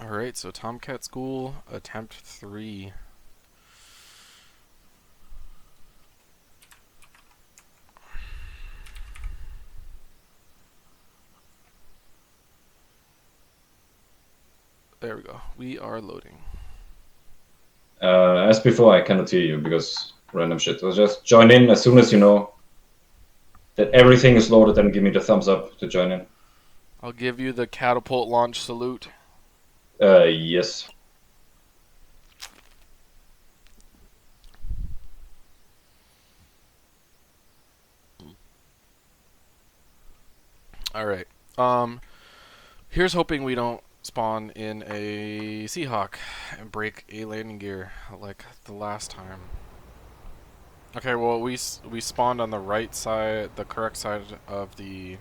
Alright, so Tomcat School, attempt 3. There we go. We are loading. As before, I cannot hear you because random shit. So just join in as soon as you know that everything is loaded and give me the thumbs up to join in. I'll give you the catapult launch salute. Yes. Alright. Here's hoping we don't spawn in a Seahawk and break a landing gear like the last time. Okay, well we spawned on the right side, the correct side of the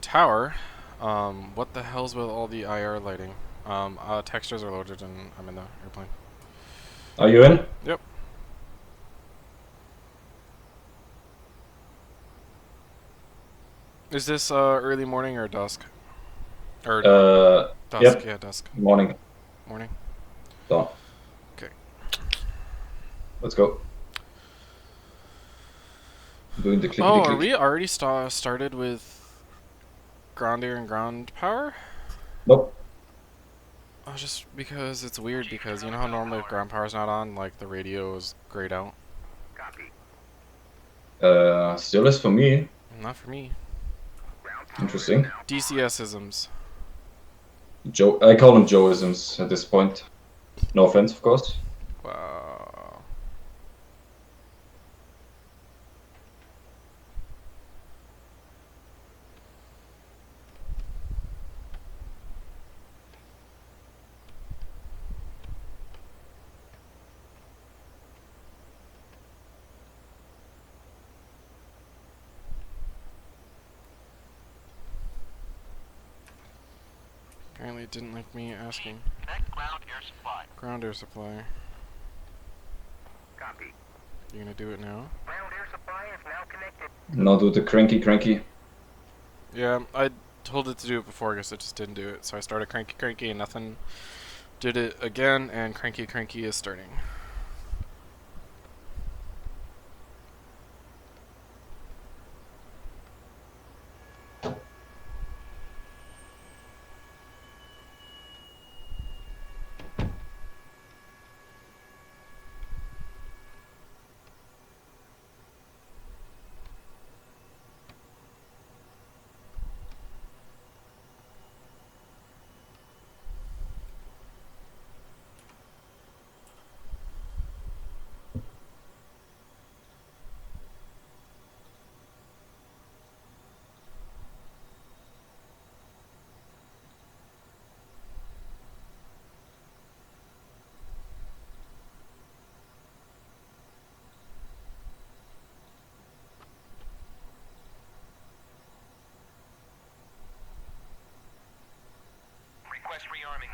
tower. What the hell's with all the IR lighting? Textures are loaded and I'm in the airplane. Are you in? Yep. Is this early morning or dusk? Or dusk, Yep. yeah, dusk. Morning. Morning. Done. Okay. Let's go. Doing the clickety Oh, click. are we already started with ground air and ground power? Nope. Oh, just because it's weird because you know how normally if ground power's not on, like the radio is grayed out? Still is for me. Not for me. Interesting. DCS-isms. I call them Joeisms at this point. No offense, of course. Wow. Apparently it didn't like me asking. Ground air supply. Ground air supply. Copy. You gonna do it now? Ground air supply is now connected. Now do the cranky. Yeah, I told it to do it before, I guess it just didn't do it. So I started cranky and nothing. Did it again and cranky is starting. Request rearming.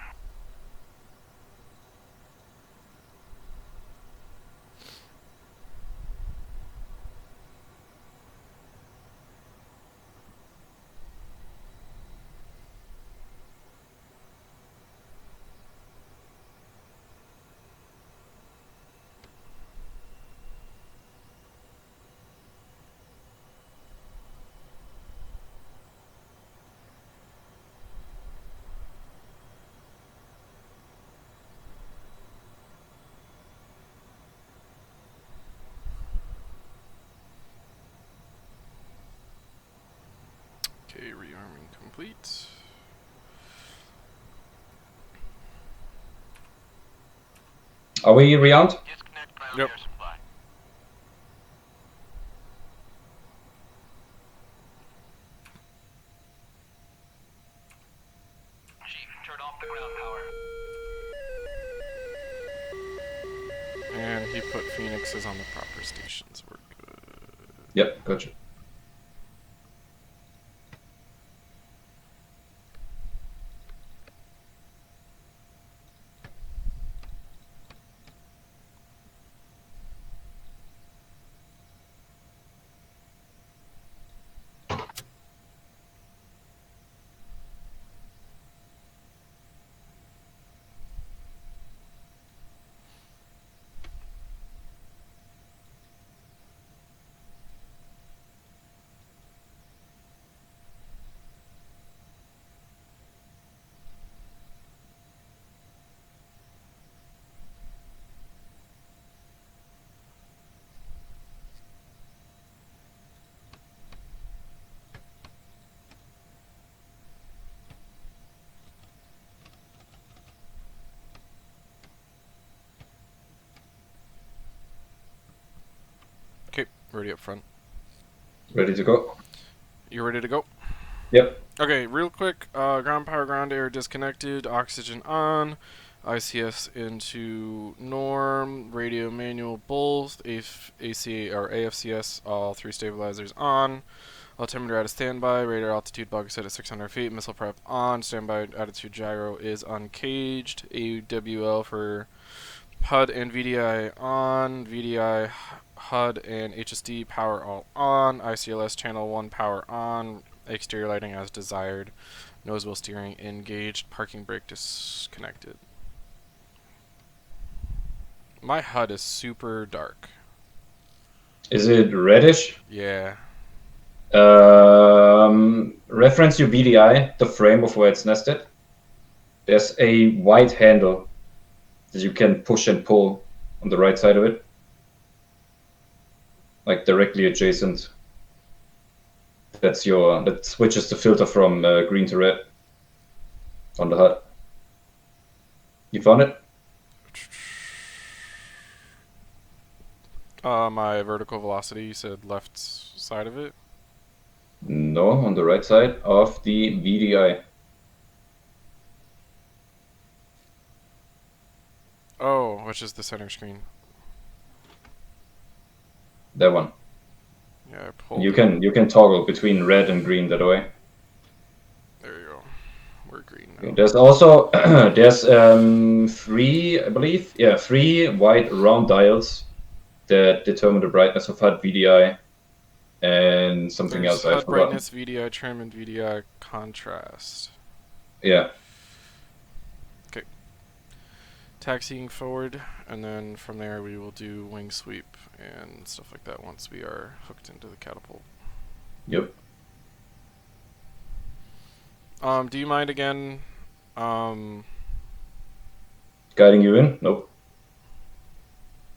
Okay, rearming complete. Are we rearmed? Disconnect ground Yep. air supply. Chief, turn off the ground power. And he put Phoenixes on the proper stations. We're good. Yep, gotcha. Ready up front. Ready to go? You ready to go? Yep. Okay, real quick. Ground power, ground air disconnected. Oxygen on. ICS into norm. Radio manual both. AC or AFCS, all 3 stabilizers on. Altimeter at a standby. Radar altitude bug set at 600 feet. Missile prep on. Standby attitude gyro is uncaged. AWL for HUD and VDI on. VDI, HUD, and HSD power all on. ICLS channel 1 power on. Exterior lighting as desired. Nose wheel steering engaged. Parking brake disconnected. My HUD is super dark. Is it reddish? Yeah. Reference your VDI, the frame of where it's nested. There's a white handle that you can push and pull on the right side of it. Like directly adjacent. That switches the filter from green to red on the HUD. You found it? My vertical velocity, you said left side of it? No, on the right side of the VDI. Oh, which is the center screen. That one. Yeah, I pulled You it. can toggle between red and green that way. There you go. We're green now. There's also there's 3, I believe, 3 white round dials that determine the brightness of HUD, VDI, and something There's else I HUD forgot. brightness, VDI trim, and VDI contrast. Yeah. Taxiing forward, and then from there we will do wing sweep and stuff like that once we are hooked into the catapult. Yep. Do you mind again? Guiding you in? Nope.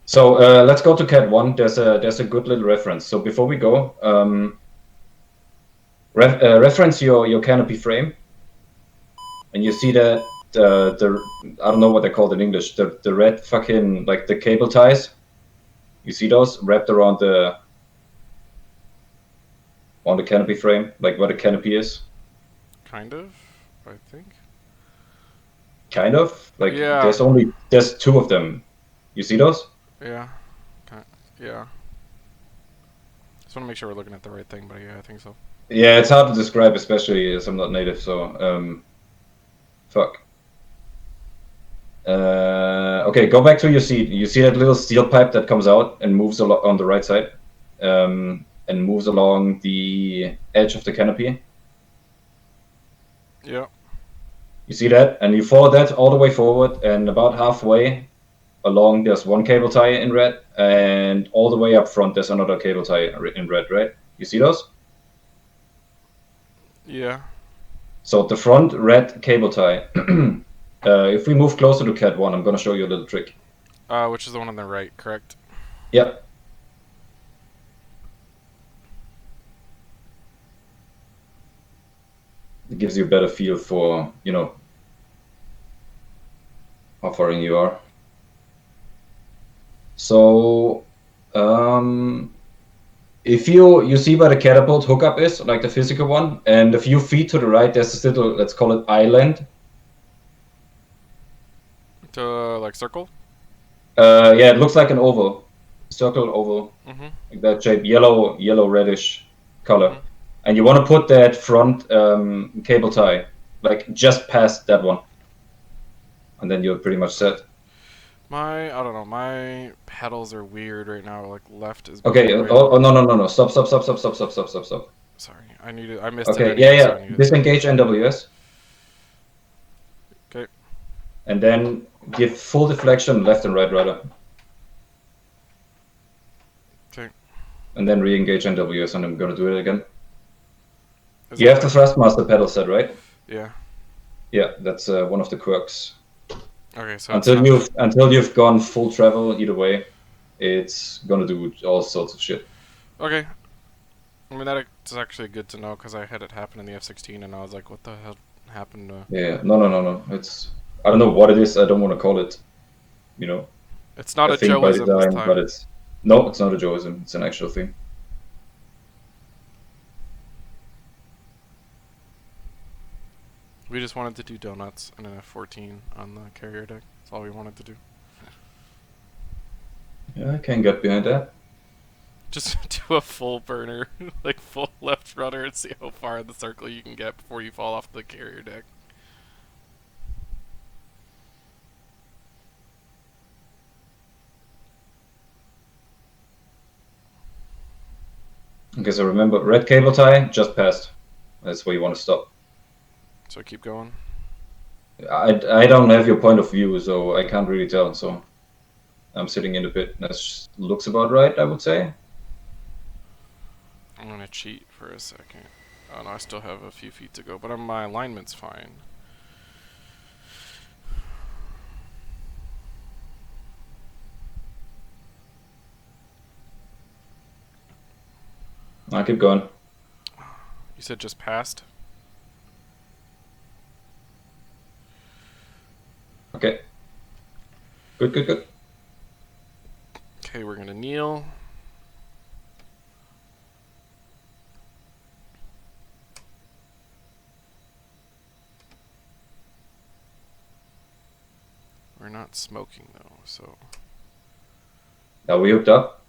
So let's go to Cat 1. There's a good little reference. So before we go, reference your canopy frame, and you see that the I don't know what they call it in English. The red fucking like the cable ties. You see those wrapped around on the canopy frame, like where the canopy is. Kind of, I think. Kind of like Yeah. there's 2 of them. You see those? Yeah. Yeah. Just want to make sure we're looking at the right thing, but yeah, I think so. Yeah, it's hard to describe, especially as I'm not native. So fuck. Okay, go back to your seat. You see that little steel pipe that comes out and moves on the right side, and moves along the edge of the canopy. Yeah. You see that, and you follow that all the way forward, and about halfway along, there's 1 cable tie in red, and all the way up front, there's another cable tie in red. Right? You see those? Yeah. So the front red cable tie. If we move closer to Cat 1, I'm gonna show you a little trick. Which is the one on the right, correct? Yep. It gives you a better feel for, how far in you are. So, if you see where the catapult hookup is, like the physical one, and a few feet to the right, there's this little, let's call it island. Like circle? Yeah, it looks like an oval, circle oval, Mm-hmm. like that shape, yellow reddish color. Mhm. And you want to put that front cable tie, like just past that one, and then you're pretty much set. I don't know, my pedals are weird right now, like left is... Okay, right. oh no, stop. Sorry, I missed Okay, it. yeah, So I needed... disengage NWS. Okay. And then give full deflection left and right rudder. Okay. And then re-engage NWS, and I'm gonna do it again. Is You that have the Thrustmaster pedal set, right? Yeah. Yeah, that's one of the quirks. Okay, so Until you've gone full travel, either way, it's gonna do all sorts of shit. Okay. I mean, that's actually good to know, because I had it happen in the F-16, and I was like, what the hell happened to... Yeah, no. It's, I don't know what it is. I don't want to call it, It's not a thing by Joeism design, this time. but it's not a Joeism. It's an actual thing. We just wanted to do donuts and an F-14 on the carrier deck. That's all we wanted to do. Yeah, I can get behind that. Just do a full burner, like full left rudder, and see how far in the circle you can get before you fall off the carrier deck. Okay, so remember, red cable tie, just passed. That's where you want to stop. So keep going. I don't have your point of view, so I can't really tell. So I'm sitting in the pit. That looks about right, I would say. I'm gonna cheat for a second. Oh no, I still have a few feet to go, but my alignment's fine. I'll keep going. You said just passed? Okay. Good, good, good. Okay, we're gonna kneel. We're not smoking though, so... Are we hooked up?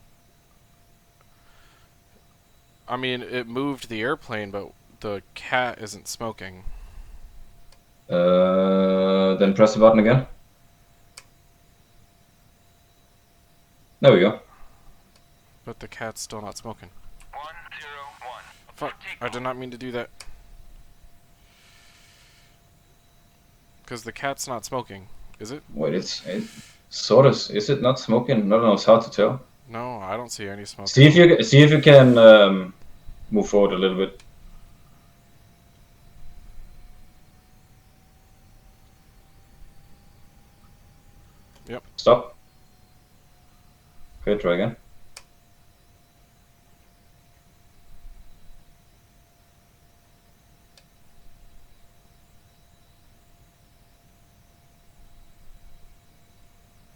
I mean, it moved the airplane, but the cat isn't smoking. Then press the button again. There we go. But the cat's still not smoking. 101. Fuck, I did not mean to do that. Because the cat's not smoking, is it? Wait, it's sort of. Is it not smoking? No, it's hard to tell. No, I don't see any smoke. See if you can move forward a little bit. Yep. Stop. Okay, try again.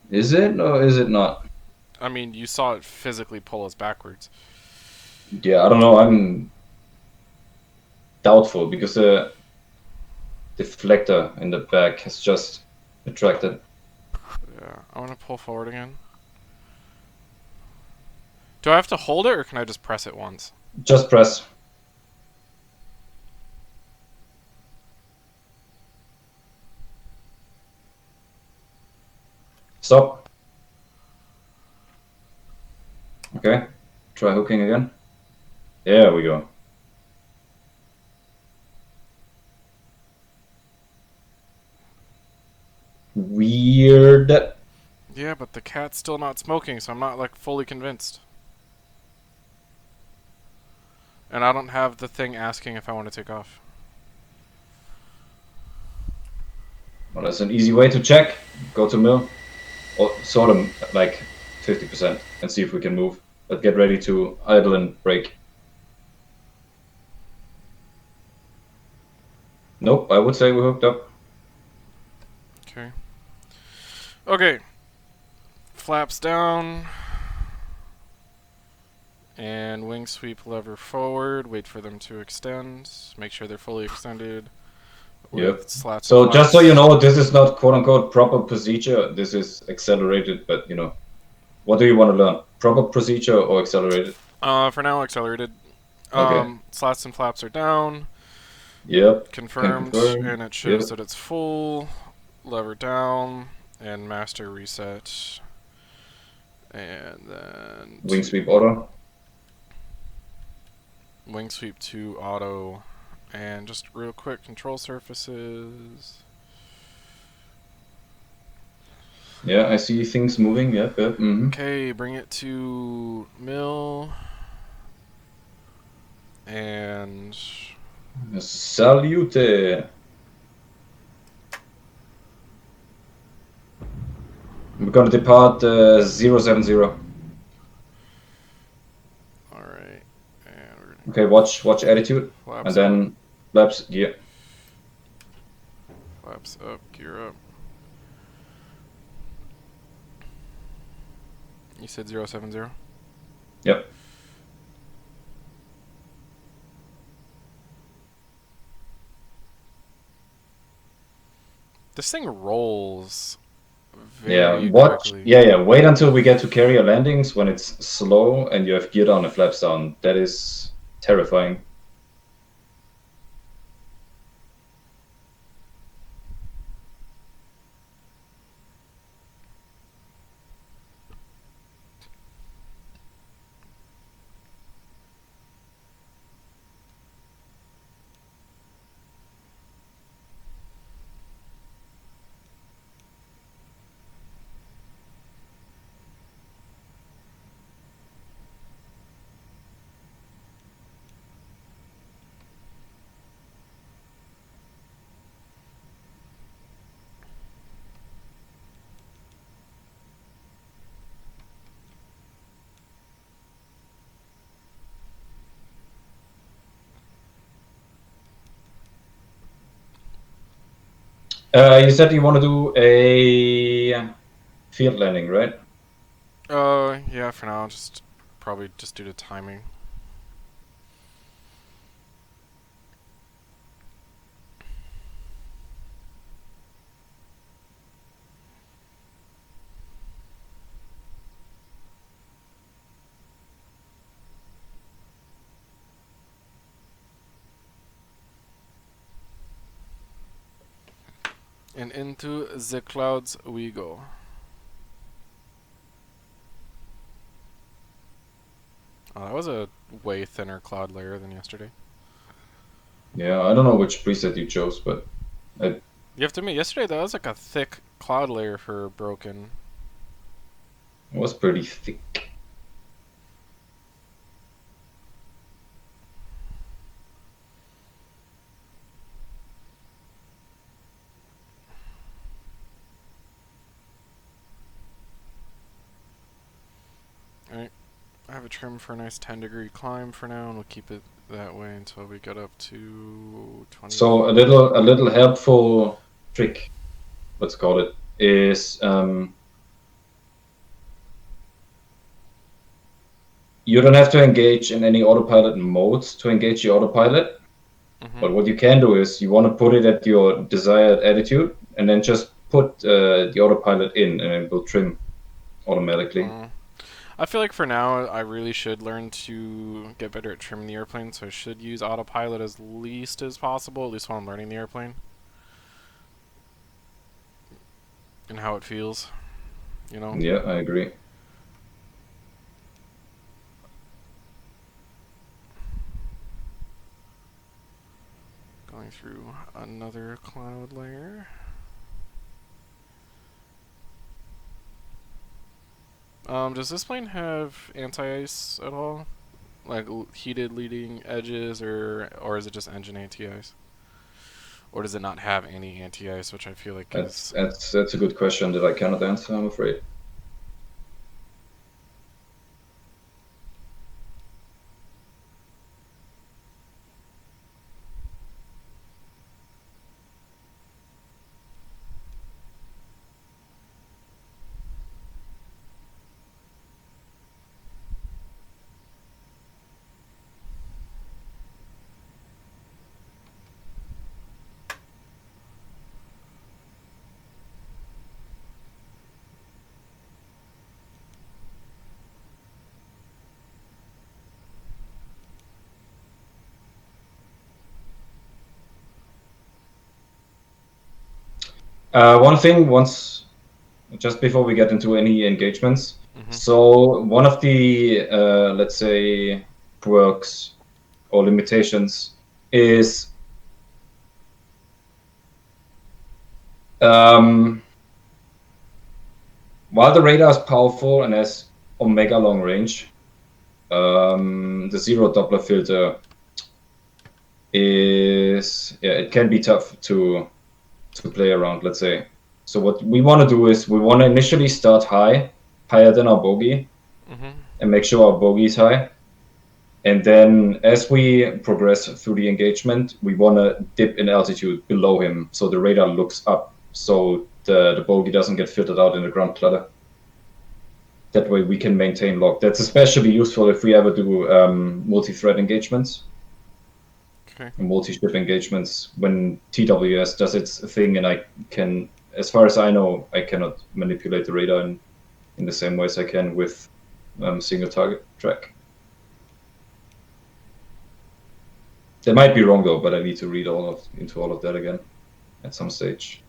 Is it or is it not? I mean, you saw it physically pull us backwards. Yeah, I don't know. I'm doubtful because the deflector in the back has just retracted. Yeah, I want to pull forward again. Do I have to hold it, or can I just press it once? Just press. Stop. Okay. Try hooking again. There we go. Weird. Yeah, but the cat's still not smoking, so I'm not, like, fully convinced. And I don't have the thing asking if I want to take off. Well, that's an easy way to check. Go to mill. Or sort of like 50% and see if we can move. But get ready to idle and brake. Nope, I would say we're hooked up. Okay. Okay. Flaps down. And wing sweep lever forward. Wait for them to extend. Make sure they're fully extended. Yep. Slats So and just so flaps. you know, this is not quote unquote proper procedure. This is accelerated, but you know, what do you want to learn? Proper procedure or accelerated? For now, accelerated. Okay. Slats and flaps are down. Yep. Confirmed, confirm. and it shows Yep. that it's full. Lever down, and master reset. And then Wing sweep auto. wing sweep to auto. And just real quick, control surfaces. Yeah, I see things moving. Yep. Mm-hmm. Okay, bring it to mill. And Salute. We're gonna depart 070. alright. And we're gonna Okay, watch attitude, flaps and then flaps gear. up, flaps up, gear up. You said 070? Yep. This thing rolls Yeah, very watch. quickly. Yeah, yeah. Wait until we get to carrier landings when it's slow and you have gear down and flaps down. That is terrifying. You said you want to do a field landing, right? Yeah, for now, just probably just due to timing. And into the clouds we go. Oh, that was a way thinner cloud layer than yesterday. Yeah, I don't know which preset you chose, but You have to admit, yesterday that was like a thick cloud layer for broken. it was pretty thick. Alright, I have a trim for a nice 10-degree climb for now, and we'll keep it that way until we get up to 20. So a little helpful trick, let's call it, is you don't have to engage in any autopilot modes to engage the autopilot. But what you can do is you want to put it at your desired attitude and then just put the autopilot in and it will trim automatically. I feel like for now I really should learn to get better at trimming the airplane, so I should use autopilot as least as possible, at least while I'm learning the airplane. And how it feels, you know? Yeah, I agree. Going through another cloud layer. Does this plane have anti-ice at all? Like heated leading edges, or is it just engine anti-ice? Or does it not have any anti-ice, which I feel like is... That's a good question that I cannot answer, I'm afraid. One thing, just before we get into any engagements, so one of the, let's say, quirks or limitations is while the radar is powerful and has omega long range, the zero Doppler filter is, yeah, it can be tough to play around, let's say. So what we want to do is we want to initially start higher than our bogey, and make sure our bogey is high. And then as we progress through the engagement, we want to dip in altitude below him so the radar looks up, so the bogey doesn't get filtered out in the ground clutter. That way we can maintain lock. That's especially useful if we ever do multi-thread engagements. Okay. multi-ship engagements when TWS does its thing, and I can, as far as I know, I cannot manipulate the radar in the same way as I can with single target track. That might be wrong though, but I need to read into all of that again at some stage.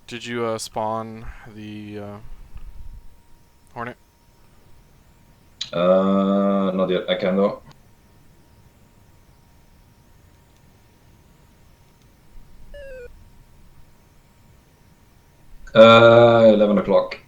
Did you spawn the Hornet? Not yet. I can though. 11 o'clock.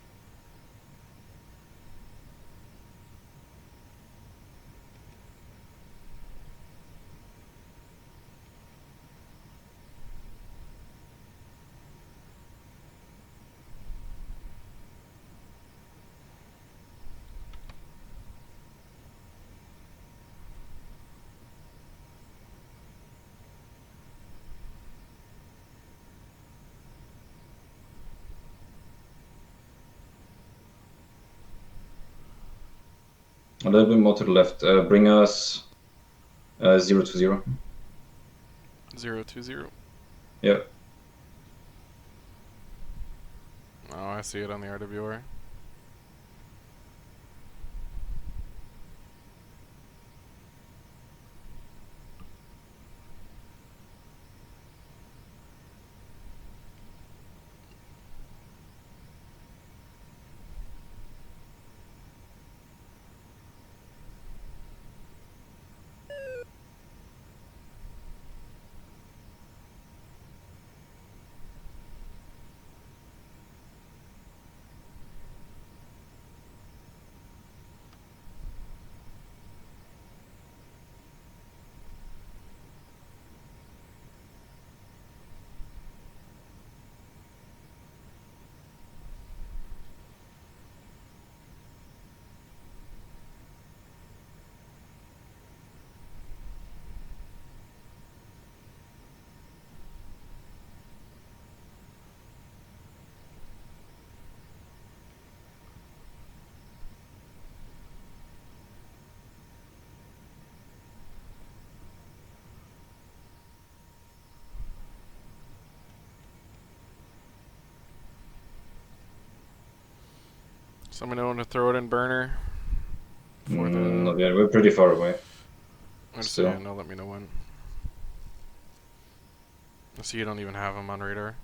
A little bit more to the left. Bring us 0 to 0. 020. Yeah. Oh, I see it on the RWR. Someone know when to throw it in burner? For the... Not yet. We're pretty far away. I'd Still. say no, let me know when. I see you don't even have him on radar.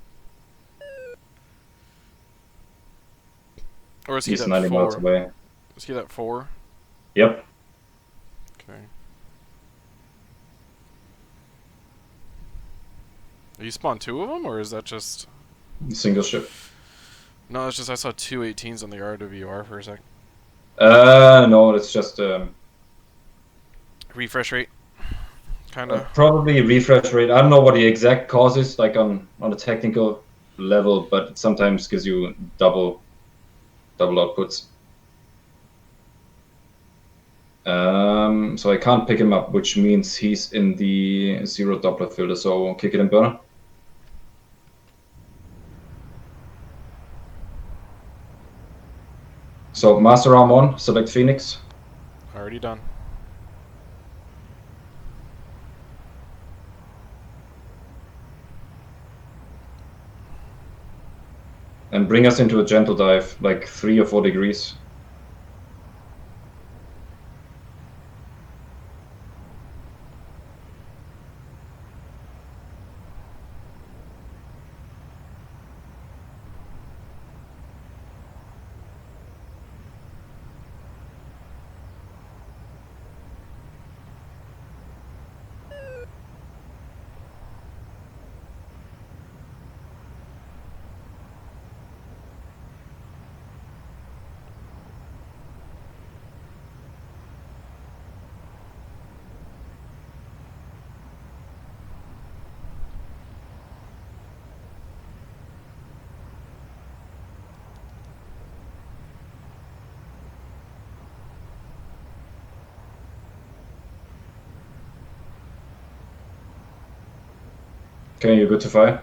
Or is he He's that 90 miles 4? away. Is he that 4? Yep. Okay. You spawned 2 of them, or is that just... Single ship. No, it's just I saw 2 18s on the RWR for a sec. No, it's just Refresh rate? Kinda. probably refresh rate. I don't know what the exact cause is, like on a technical level, but it sometimes gives you double outputs. So I can't pick him up, which means he's in the 0 Doppler filter. So kick it in burner. So master arm on, select Phoenix. Already done. And bring us into a gentle dive, like 3 or 4 degrees. Okay, you're good to fire.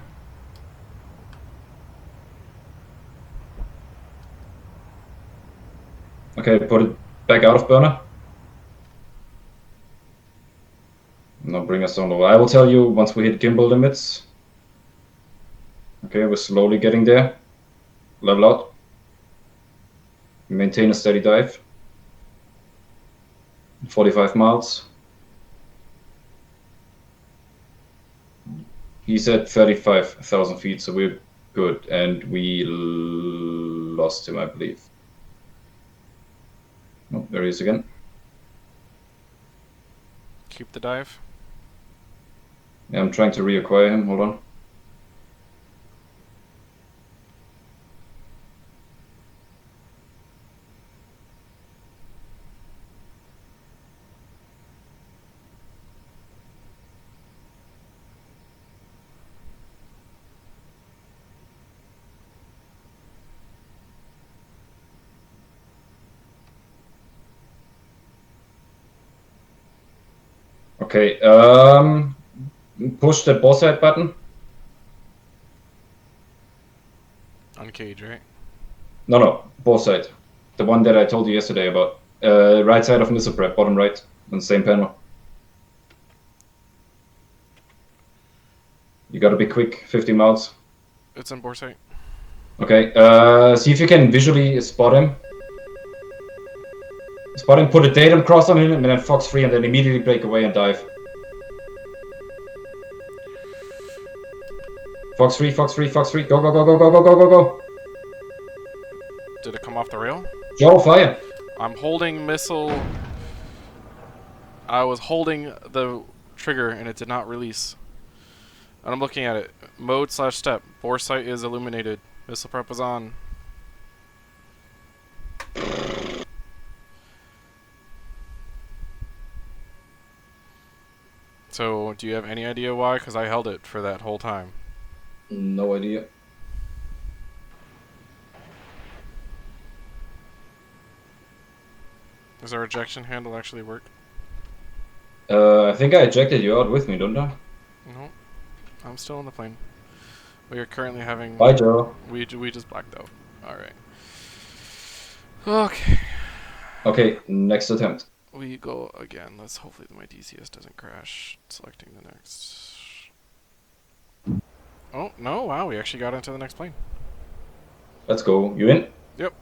Okay, put it back out of burner. Now bring us down low. I will tell you once we hit gimbal limits. Okay, we're slowly getting there. Level out. Maintain a steady dive. 45 miles. He's at 35,000 feet, so we're good. And we lost him, I believe. Oh, there he is again. Keep the dive. Yeah, I'm trying to reacquire him. Hold on. Okay, push the boss head button. On cage, right? No, boss side. The one that I told you yesterday about. Right side of missile prep, bottom right, on the same panel. You gotta be quick, 50 miles. It's on bore sight. Okay, see if you can visually spot him. Spot him, put a datum cross on him, and then Fox 3, and then immediately break away and dive. Fox 3, Fox 3, Fox 3, go, go, go, go, go, go, go, go, go. Did it come off the rail? Joe, fire. I'm holding missile. I was holding the trigger and it did not release. And I'm looking at it. Mode/step. Bore sight is illuminated. Missile prep was on. So, do you have any idea why? Because I held it for that whole time. No idea. Does our ejection handle actually work? I think I ejected you out with me, don't I? No. I'm still on the plane. We are currently having... Bye, Joe. We just blacked out. Alright. Okay. Okay, next attempt. We go again. Let's hopefully my DCS doesn't crash. Selecting the next... Oh, no, wow, we actually got into the next plane. Let's go. You in? Yep.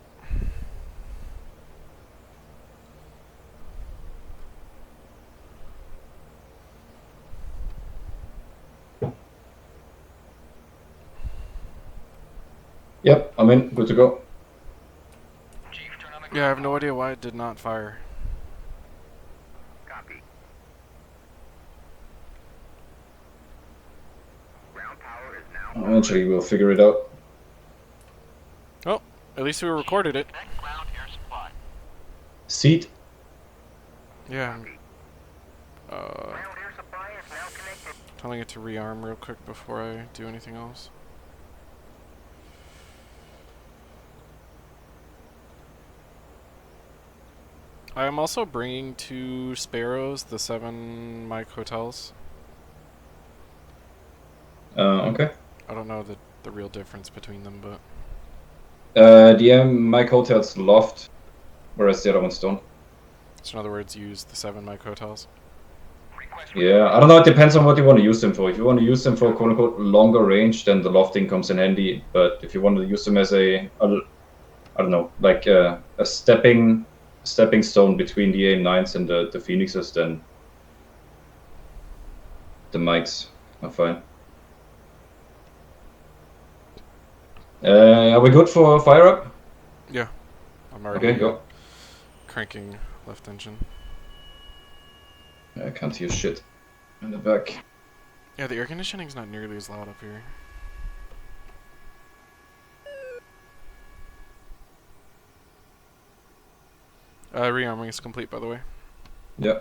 Yep, I'm in. Good to go. Chief, turn on the Yeah, I have no idea why it did not fire. copy. Ground power is now. Eventually we'll figure it out. Oh, at least we recorded it. Next ground air supply. Seat. Yeah. Ground air supply is now connected. Telling it to rearm real quick before I do anything else. I am also bringing 2 Sparrows, the 7 Mike hotels. Okay. I don't know the real difference between them, but The Mike Hotel's loft, whereas the other ones don't. so in other words, use the 7 Mike hotels. Request Yeah, I don't know. It depends on what you want to use them for. If you want to use them for quote unquote longer range, then the lofting comes in handy. But if you want to use them as I don't know, like a stepping stone between the AIM-9s and the Phoenixes, then the mics are fine. Are we good for fire up? Yeah. I'm already Okay, go. cranking left engine. I can't hear shit in the back. Yeah, the air conditioning's not nearly as loud up here. Rearming is complete, by the way. Yeah.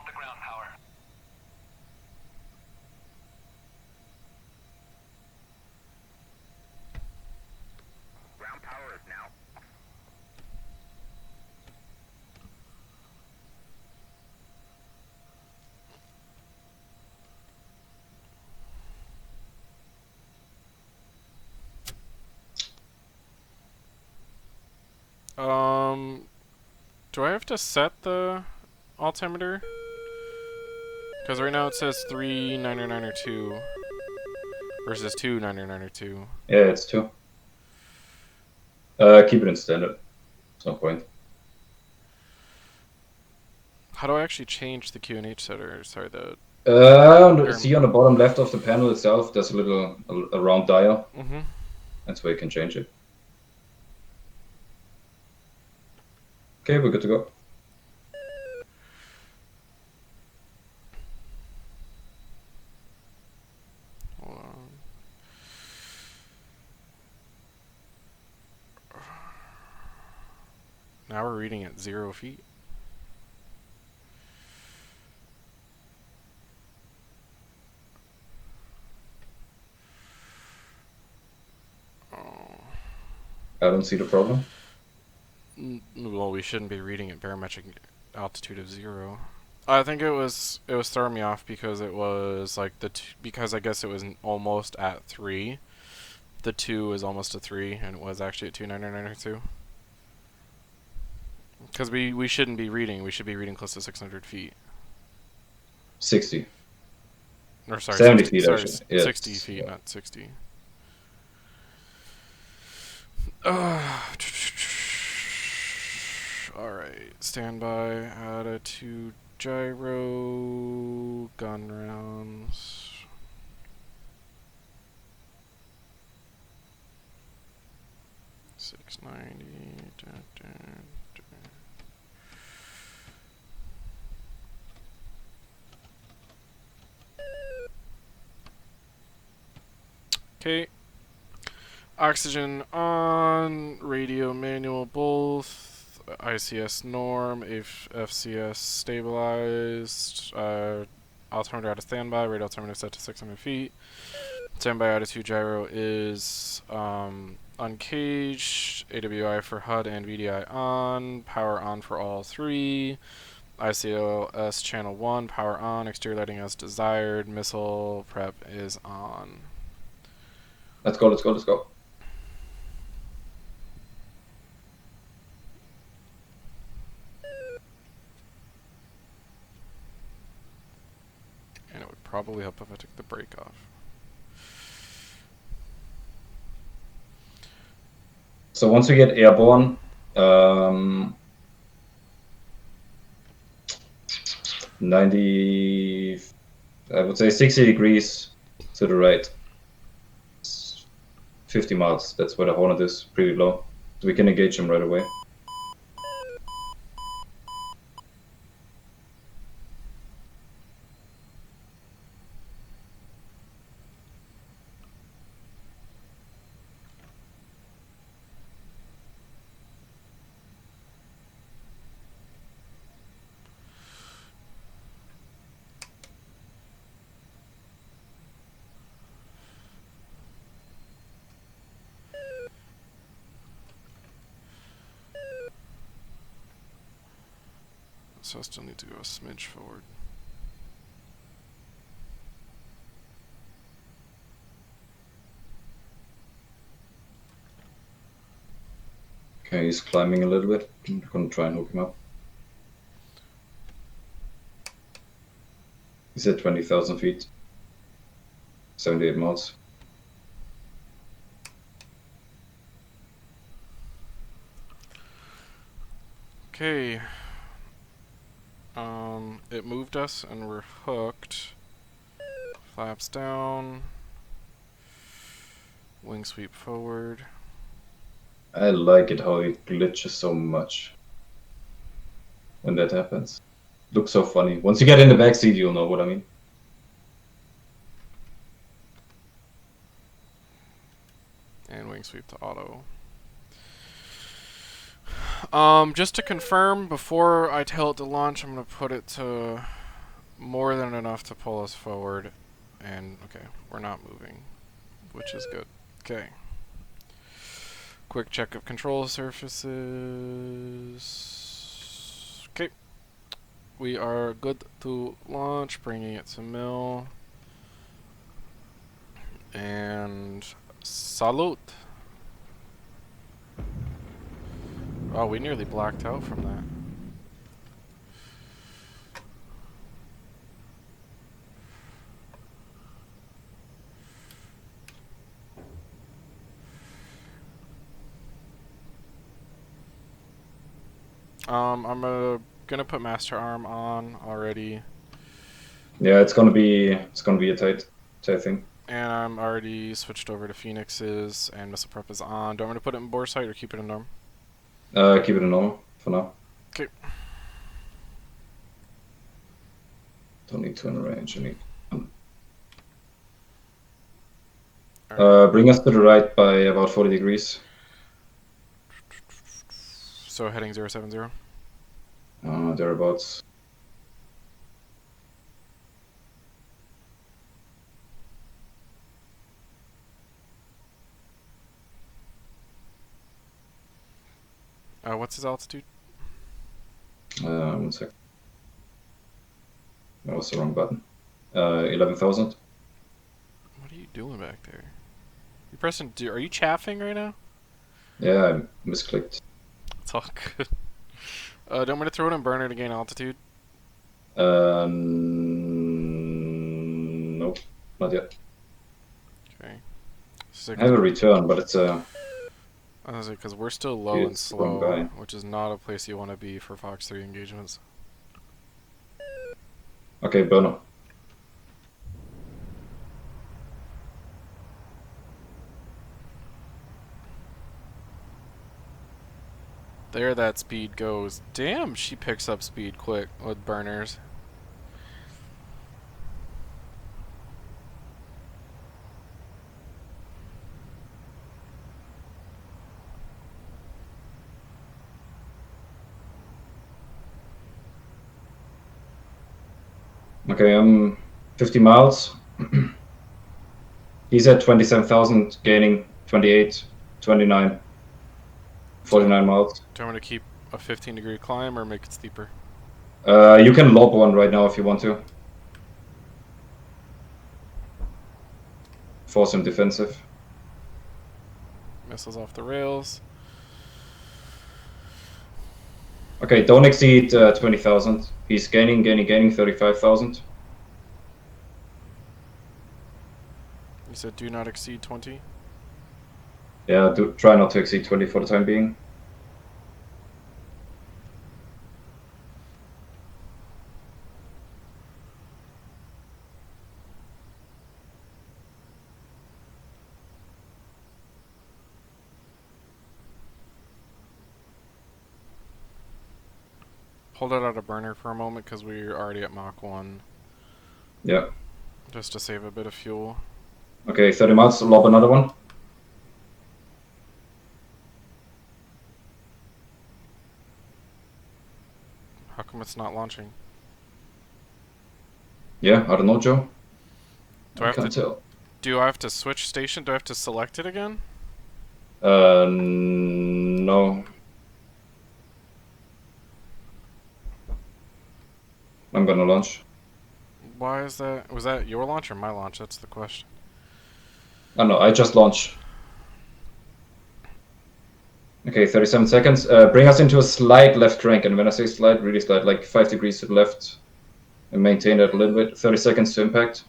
off the ground power. Ground power is now. Do I have to set the altimeter? Because right now it says 39902 versus 29902. Yeah, it's 2. Keep it in standard. There's no point. How do I actually change the QNH setter? Sorry, the... See on the bottom left of the panel itself, there's a round dial. Mm-hmm. That's where you can change it. Okay, we're good to go. Hold on. Now we're reading at 0 feet. I don't see the problem. Well, we shouldn't be reading at barometric altitude of 0. I think it was throwing me off because it was like because I guess it was almost at 3. The 2 is almost a 3, and it was actually at 29902. Because we shouldn't be reading. We should be reading close to 600 feet. 60. Or sorry, 70 60, feet, sorry, actually. Yes. 60 feet, not 60. Alright, standby, attitude, gyro, gun rounds. $690. Okay. Oxygen on, radio manual both, ICS norm, FCS stabilized, altimeter out of standby, radio altimeter set to 600 feet. Standby attitude gyro is uncaged, AWI for HUD and VDI on, power on for all 3, ICLS channel 1, power on, exterior lighting as desired, missile prep is on. Let's go, let's go, let's go. And it would probably help if I took the brake off. So once we get airborne, 90, I would say 60 degrees to the right. 50 miles, that's where the Hornet is, pretty low. So we can engage him right away. So I still need to go a smidge forward. Okay, he's climbing a little bit. I'm gonna try and hook him up. He's at 20,000 feet. 78 miles. Okay. It moved us and we're hooked. Flaps down. Wing sweep forward. I like it how it glitches so much when that happens. Looks so funny. Once you get in the backseat, you'll know what I mean. And wing sweep to auto. Just to confirm, before I tell it to launch, I'm going to put it to more than enough to pull us forward. And, okay, we're not moving, which is good. Okay. Quick check of control surfaces. Okay. We are good to launch, bringing it to mill. And salute. Oh, we nearly blacked out from that. I'm gonna put master arm on already, Yeah, it's gonna be a tight thing. and I'm already switched over to Phoenixes, and missile prep is on. Do I want to put it in bore sight or keep it in norm? Keep it in normal for now. Okay. Don't need to in range. I need. Alright. Bring us to the right by about 40 degrees. So heading 070. Thereabouts. What's his altitude? 1 sec. That was the wrong button. 11,000. What are you doing back there? You pressing? Are you chaffing right now? Yeah, I misclicked. It's all good. Don't want me to throw it in burner to gain altitude. Nope, not yet. Okay. I have a return, but it's a. Because we're still low and It's the wrong slow, guy. which is not a place you want to be for Fox 3 engagements. Okay, burner. There that speed goes. Damn, she picks up speed quick with burners. Okay, I'm 50 miles. He's at 27,000, gaining 28, 29, 49 miles. Do you want me to keep a 15-degree climb or make it steeper? You can lob one right now if you want to. Force him defensive. Missiles off the rails. Okay, don't exceed 20,000. He's gaining 35,000. You said do not exceed 20? Yeah, try not to exceed 20 for the time being. Hold it out of burner for a moment because we're already at Mach 1. Yeah. Just to save a bit of fuel. Okay, 30 miles, lob another one. How come it's not launching? Yeah, I don't know, Joe. Do I have can't to tell. Do I have to switch station? Do I have to select it again? No. I'm gonna launch. Why is that? Was that your launch or my launch? That's the question. Oh no, I just launched. Okay, 37 seconds. Bring us into a slight left crank, and when I say slight, really slight, like 5 degrees to the left, and maintain that a little bit. 30 seconds to impact.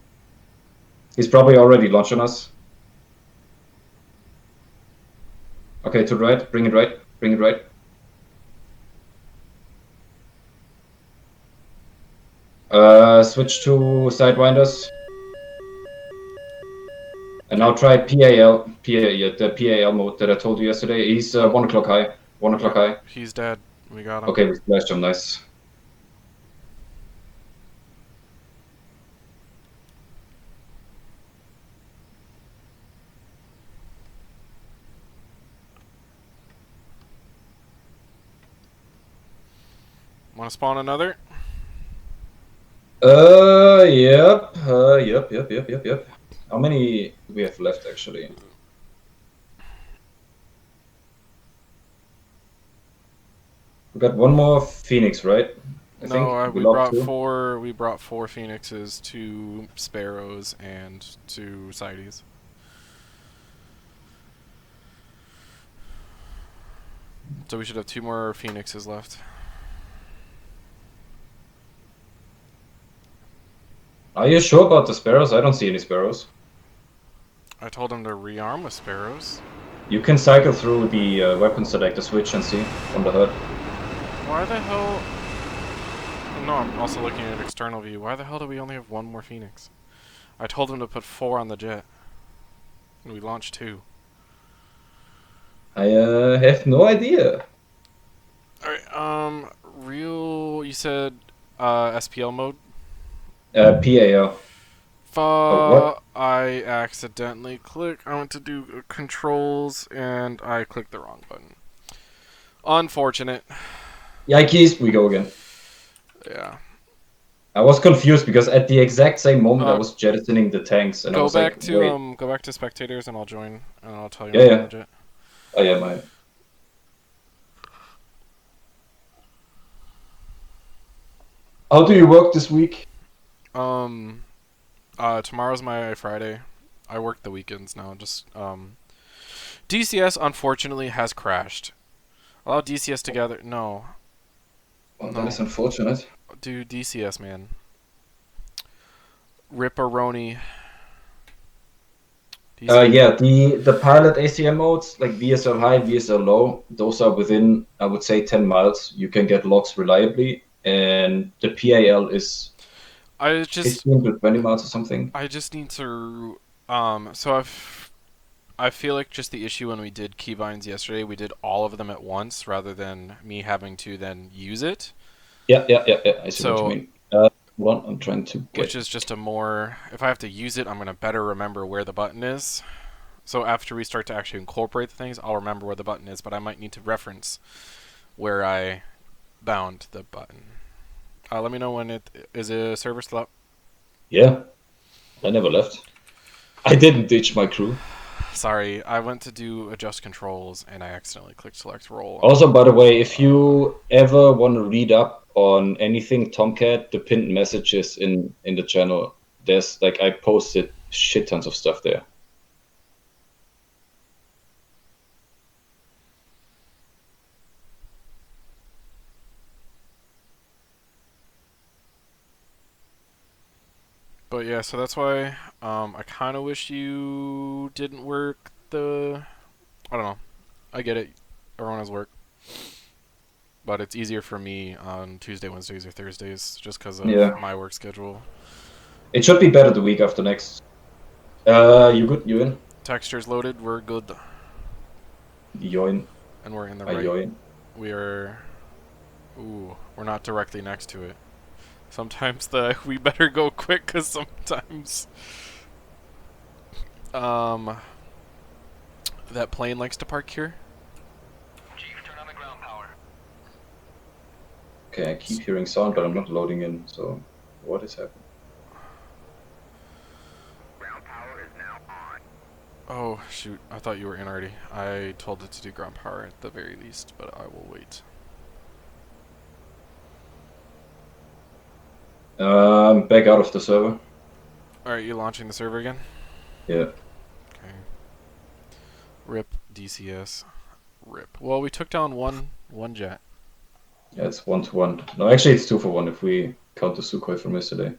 He's probably already launching us. Okay, to the right. Bring it right. Bring it right. Switch to sidewinders. And now try the PAL mode that I told you yesterday. He's 1 o'clock high. 1 o'clock high. He's dead. We got him. Okay, we splashed him. Nice. Want to spawn another? Yep. How many do we have left, actually? We got one more Phoenix, right? I think We lost brought two. four. We brought four Phoenixes, two Sparrows, and two Sides. So we should have two more Phoenixes left. Are you sure about the Sparrows? I don't see any Sparrows. I told him to rearm with Sparrows. You can cycle through the weapon selector switch and see on the HUD. Why the hell? No, I'm also looking at external view. Why the hell do we only have one more Phoenix? I told him to put 4 on the jet. And we launched 2. I have no idea. Alright, you said SPL mode? PAL. what? I accidentally clicked. I went to do controls and I clicked the wrong button. Unfortunate. Yikes, we go again. Yeah. I was confused because at the exact same moment I was jettisoning the tanks and I Go was back like, to wait. go back to spectators and I'll join and I'll tell you Yeah, when I'm yeah. legit. Oh yeah, mine. How do you work this week? Tomorrow's my Friday. I work the weekends now. DCS unfortunately has crashed. Allow DCS together. No. Well, No. that is unfortunate. Dude, DCS, man. Ripperoni. Yeah, the pilot ACM modes, like VSL high, VSL low, those are within, I would say, 10 miles. You can get logs reliably. And the PAL is 15 to 20 miles or something. I just need to I feel like just the issue when we did keybinds yesterday, we did all of them at once rather than me having to then use it. Yeah. I see what you mean. One, I'm trying to get. Which is just if I have to use it, I'm going to better remember where the button is. So after we start to actually incorporate the things, I'll remember where the button is, but I might need to reference where I bound the button. Let me know when is a server still up? Yeah, I never left. I didn't ditch my crew. Sorry, I went to do adjust controls and I accidentally clicked select role. Also, by the way, if you ever want to read up on anything Tomcat, the pinned messages in the channel, there's I posted shit tons of stuff there. But yeah, so that's why I kind of wish you didn't work I don't know. I get it. Everyone has work. But it's easier for me on Tuesday, Wednesdays, or Thursdays just because of my work schedule. It should be better the week after next. You good? You in? Textures loaded. We're good. Join. And we're in the I right. join. We're not directly next to it. Sometimes we better go quick because sometimes that plane likes to park here. Chief, turn on the ground power. Okay, I keep hearing sound, but I'm not loading in. So, what is happening? Ground power is now on. Oh shoot! I thought you were in already. I told it to do ground power at the very least, but I will wait. Back out of the server. Alright, you launching the server again? Yeah. Okay. RIP DCS. RIP. Well, we took down one jet. Yeah, it's 1-1. No, actually, it's 2-1 if we count the Sukhoi from yesterday.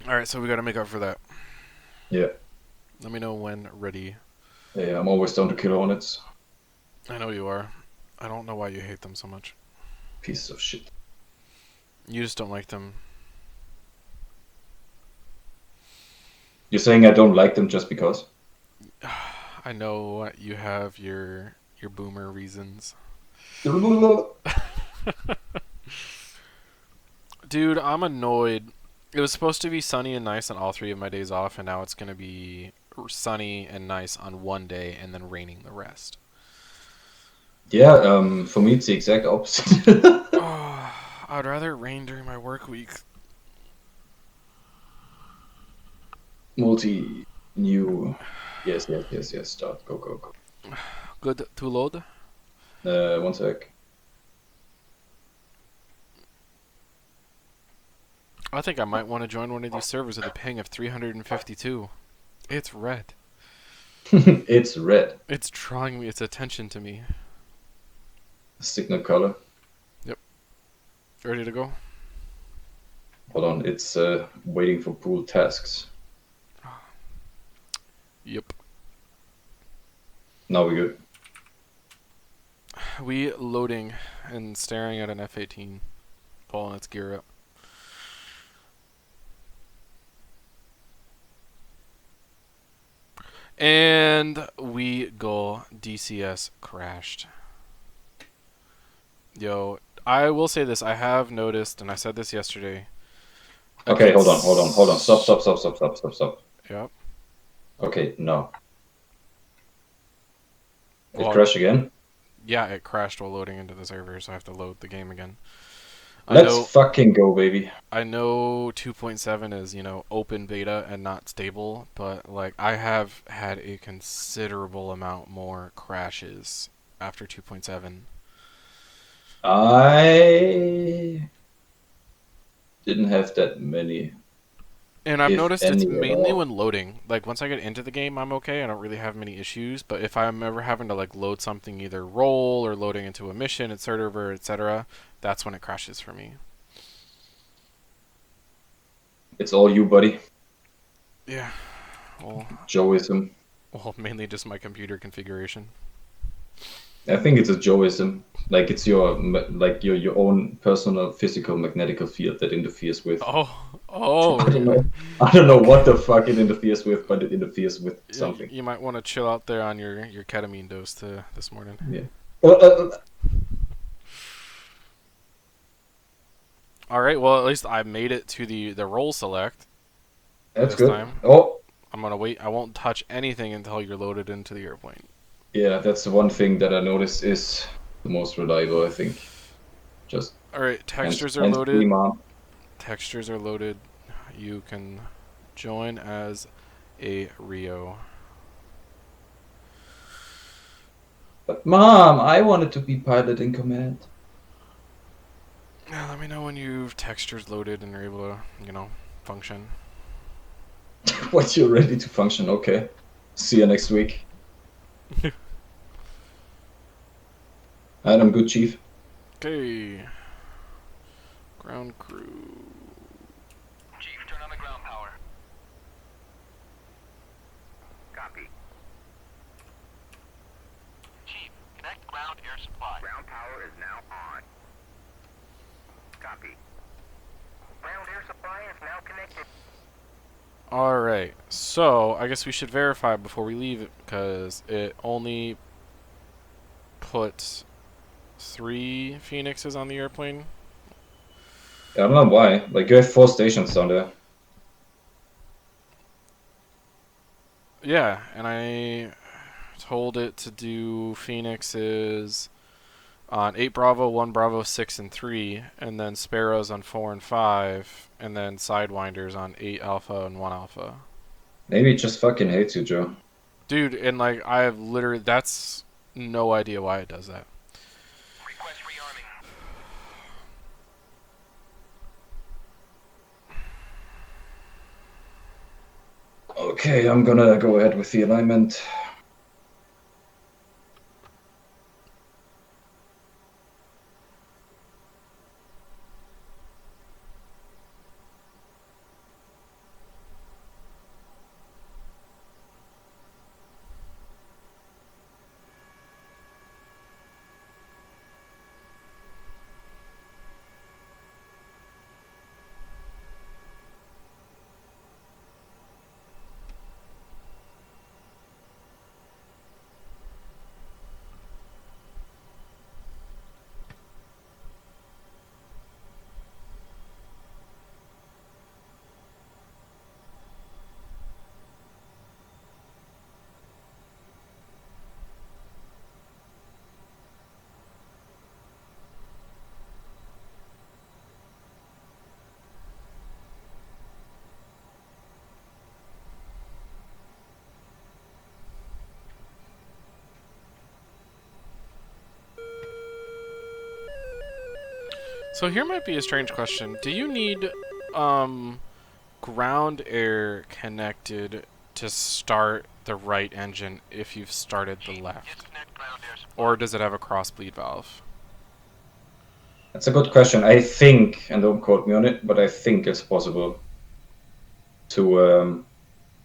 Alright, so we gotta make up for that. Yeah. Let me know when ready. Yeah, I'm always down to kill Hornets. I know you are. I don't know why you hate them so much. Pieces of shit. You just don't like them. You're saying I don't like them just because? I know you have your boomer reasons. Dude, I'm annoyed. It was supposed to be sunny and nice on all 3 of my days off, and now it's going to be sunny and nice on one day and then raining the rest. Yeah, for me it's the exact opposite. I'd rather it rain during my work week. Multi new. Yes. Start. Go. Good to load. One sec. I think I might want to join one of these servers with a ping of 352. It's red. It's red. It's drawing its attention to me. Signal color. Ready to go? Hold on. It's waiting for pool tasks. Yep. Now we're good. We loading and staring at an F-18 pulling its gear up. And we go. DCS crashed. Yo, I will say this. I have noticed, and I said this yesterday. Okay, hold on. Stop. Yep. Okay, no. It Well, crashed again? yeah, it crashed while loading into the server, so I have to load the game again. Let's fucking go, baby. I know 2.7 is, open beta and not stable, but like I have had a considerable amount more crashes after 2.7. I didn't have that many. And I've If noticed it's any at mainly all. when loading. Like once I get into the game, I'm okay. I don't really have many issues. But if I'm ever having to like load something, either roll or loading into a mission, etc., that's when it crashes for me. It's all you, buddy. Yeah. Joeism. Well, mainly just my computer configuration. I think it's a Joeism. Like it's your own personal physical magnetical field that interferes with. Oh. I don't know what the fuck it interferes with, but it interferes with something. You might want to chill out there on your ketamine dose this morning. Yeah. All right. Well, at least I made it to the roll select. That's this good. time. Oh, I'm gonna wait. I won't touch anything until you're loaded into the airplane. yeah. That's the one thing that I noticed is the most reliable. I think. Just. All right. Textures are hands loaded. free, Mom. Textures are loaded. You can join as a Rio. But Mom, I wanted to be pilot in command. Now, let me know when you've textures loaded and you're able to, function. Once you're ready to function, okay. See you next week. And I'm good, Chief. Okay. Ground crew. Chief, turn on the ground power. Copy. Chief, connect ground air supply. Ground power is now on. Copy. Ground air supply is now connected. Alright, so I guess we should verify before we leave it because it only put 3 Phoenixes on the airplane. I don't know why. Like, you have 4 stations down there. Yeah, and I told it to do Phoenixes on 8 Bravo, 1 Bravo, 6 and 3, and then Sparrows on 4 and 5, and then Sidewinders on 8 Alpha and 1 Alpha. Maybe it just fucking hates you, Joe. Dude, and like, I have literally, that's no idea why it does that. Request rearming. Okay, I'm gonna go ahead with the alignment. So here might be a strange question. Do you need ground air connected to start the right engine if you've started the left? Or does it have a cross bleed valve? That's a good question. I think, and don't quote me on it, but I think it's possible to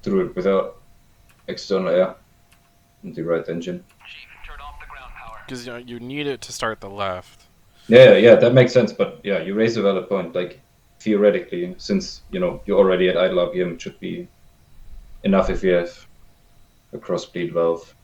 do it without external air in the right engine. Because you need it to start the left. Yeah, that makes sense. But yeah, you raise a valid point. Like theoretically, since you're already at idle RPM, it should be enough if you have a cross bleed valve.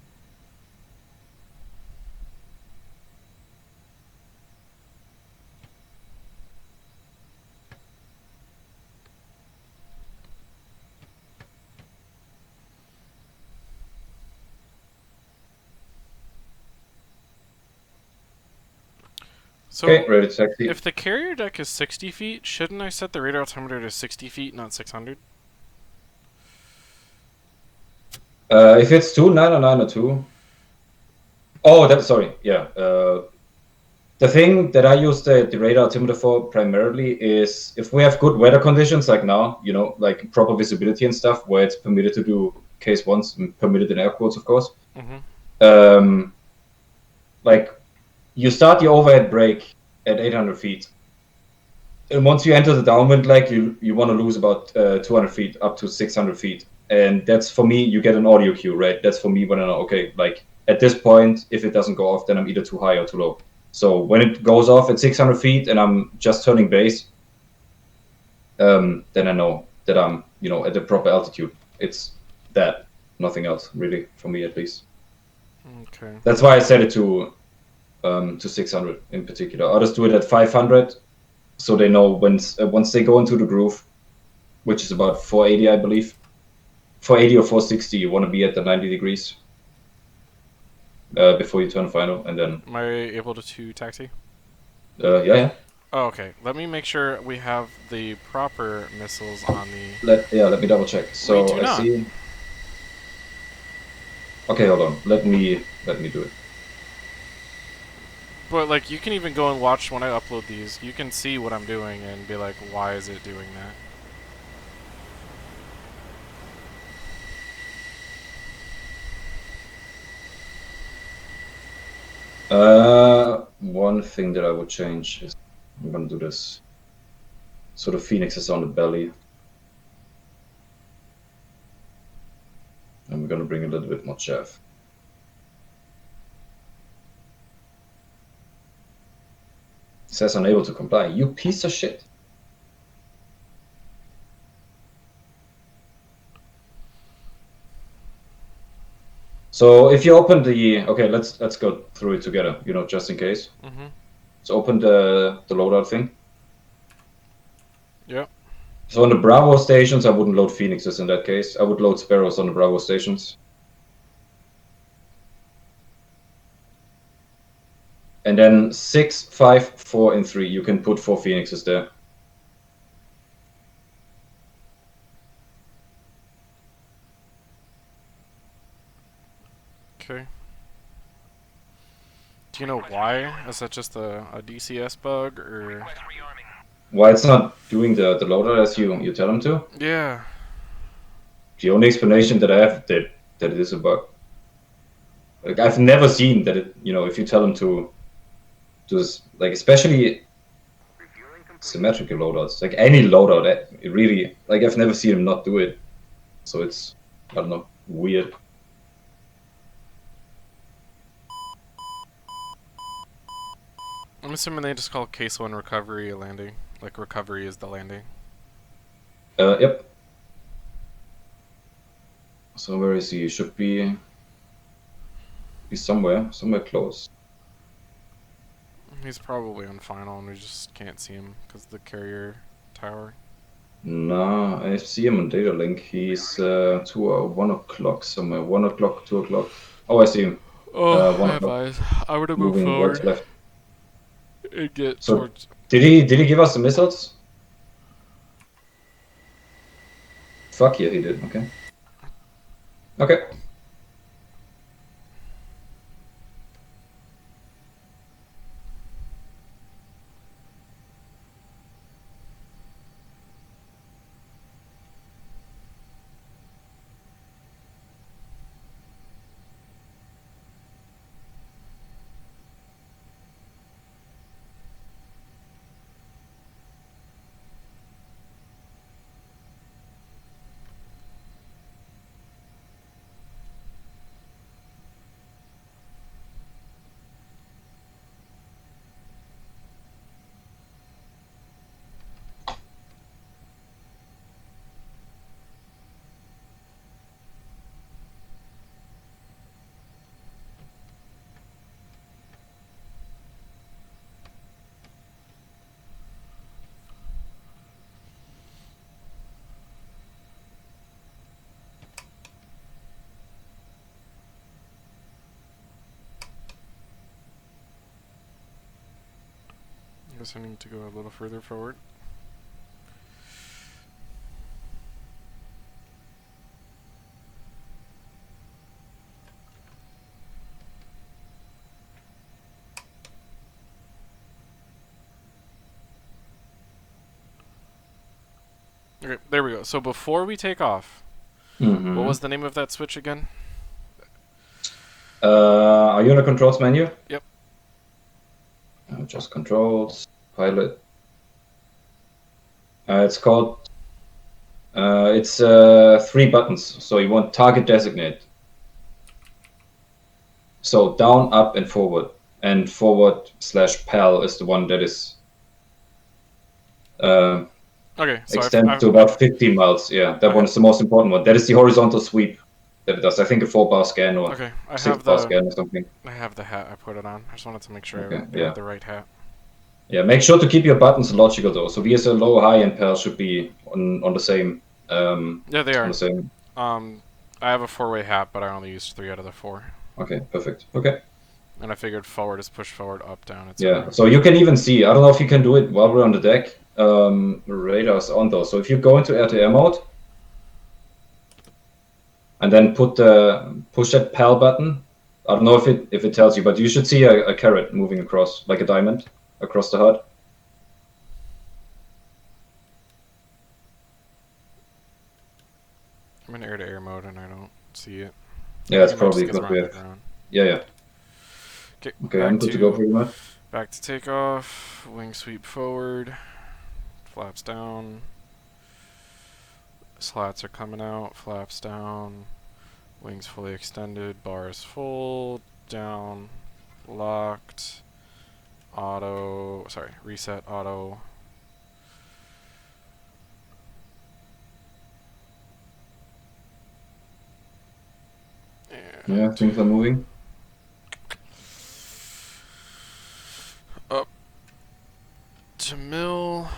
So Okay, ready to taxi. if the carrier deck is 60 feet, shouldn't I set the radar altimeter to 60 feet, not 600? If it's 299 or 2. Oh, that's sorry. Yeah. The thing that I use the radar altimeter for primarily is if we have good weather conditions like now, like proper visibility and stuff, where it's permitted to do case ones, permitted in air quotes, of course. Mm-hmm. Like you start your overhead brake at 800 feet. And once you enter the downwind leg, you want to lose about 200 feet up to 600 feet. And that's for me, you get an audio cue, right? That's for me when I know, okay, like at this point, if it doesn't go off, then I'm either too high or too low. So when it goes off at 600 feet and I'm just turning base, then I know that I'm, at the proper altitude. It's that, nothing else, really, for me at least. Okay. That's why I set it to 600 in particular. Others do it at 500, so they know once they go into the groove, which is about 480, I believe. 480 or 460, you want to be at the 90 degrees before you turn final, and then. Am I able to taxi? Yeah. Oh, okay. Let me make sure we have the proper missiles on the... Let me double check. So We do I not. see. Okay, hold on. Let me do it. But, like, you can even go and watch when I upload these. You can see what I'm doing and be like, why is it doing that? One thing that I would change is I'm gonna do this. So the Phoenix is on the belly. And we're gonna bring a little bit more chaff. It says unable to comply. You piece of shit. So if you open the let's go through it together, just in case. Mm-hmm. So open the loadout thing. Yep. So on the Bravo stations, I wouldn't load Phoenixes in that case. I would load Sparrows on the Bravo stations. And then 6, 5, 4, and 3, you can put 4 Phoenixes there. Okay. Do you know why? Is that just a DCS bug, or...? Why it's not doing the loadout as you tell them to? Yeah. The only explanation that I have that it is a bug. Like I've never seen that it, if you tell them to just like especially symmetrical loadouts, like any loadout, it really like I've never seen them not do it. So it's I don't know, weird. I'm assuming they just call case 1 recovery a landing. Like recovery is the landing. Yep. So where is he? Should be somewhere close. He's probably on final and we just can't see him because of the carrier tower. No, I see him on data link. He's 2 or 1 o'clock somewhere. 1 o'clock, 2 o'clock. Oh, I see him. Oh, 1 I have o'clock. eyes. I would have moved Moving right forward to left. and get So towards... did he give us the missiles? Fuck yeah, he did. Okay. Okay. I guess I need to go a little further forward. Okay, there we go. So before we take off, Mm-hmm. what was the name of that switch again? Are you in the controls menu? Yep. Just controls, pilot. It's called. It's 3 buttons. So you want target designate. So down, up, and forward. And forward/PAL is the one that is Okay, so extended to about 15 miles. Yeah, that Okay. one is the most important one. That is the horizontal sweep that it does. I think a 4-bar scan or okay, I 6-bar scan or something. I have the hat I put it on. I just wanted to make sure Okay, I yeah. had the right hat. Yeah, make sure to keep your buttons logical though. So VSL low, high, and PAL should be on the same. Yeah, they On are. the same. I have a 4-way hat, but I only used 3 out of the 4. Okay, perfect. Okay. And I figured forward is push forward, up, down, etc. Yeah. So you can even see. I don't know if you can do it while we're on the deck. Radars on though. So if you go into RTR mode and then push that PAL button. I don't know if it tells you, but you should see a carrot moving across, like a diamond, across the HUD. I'm in air-to-air mode and I don't see it. Yeah, it's It might just probably get because thrown we on the have. ground. Yeah. Okay, I'm good to go pretty much. Back to takeoff. Wing sweep forward. Flaps down. Slats are coming out. Flaps down. Wings fully extended. Bars full. Down. Locked. Auto. Sorry. Reset. Auto. And Yeah, things are moving. up to mill.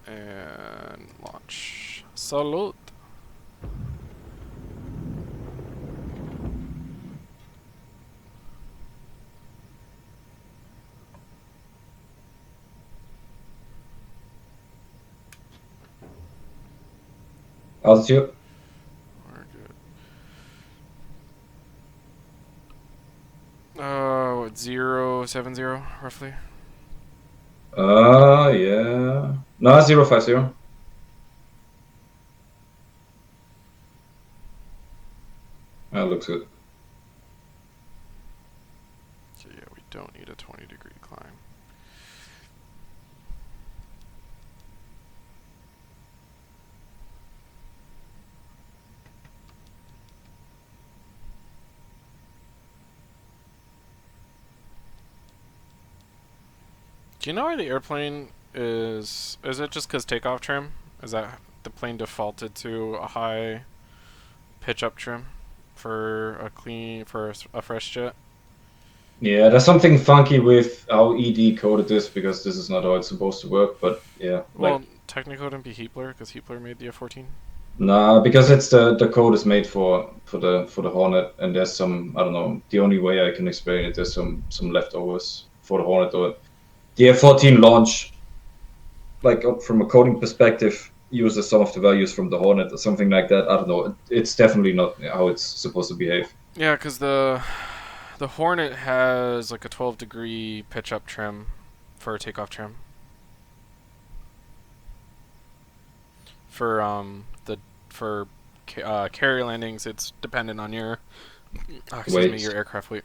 And launch. Salute. Altitude. We're good. What, 070 roughly? Yeah. No, 050. That looks good. So yeah, we don't need a 20-degree climb. Do you know why the airplane is it just because takeoff trim? Is that the plane defaulted to a high pitch up trim for a fresh jet? Yeah, there's something funky with how ED coded this because this is not how it's supposed to work. But yeah, Well, technically it wouldn't be Heapler because Heapler made the F-14. nah, because it's the code is made for the Hornet, and there's some, I don't know. The only way I can explain it, there's some leftovers for the Hornet or the F-14 launch. Like from a coding perspective, uses some of the values from the Hornet or something like that. I don't know. It's definitely not how it's supposed to behave. Yeah, because the Hornet has like a 12-degree pitch up trim for takeoff trim. For carrier landings, it's dependent on your your aircraft weight.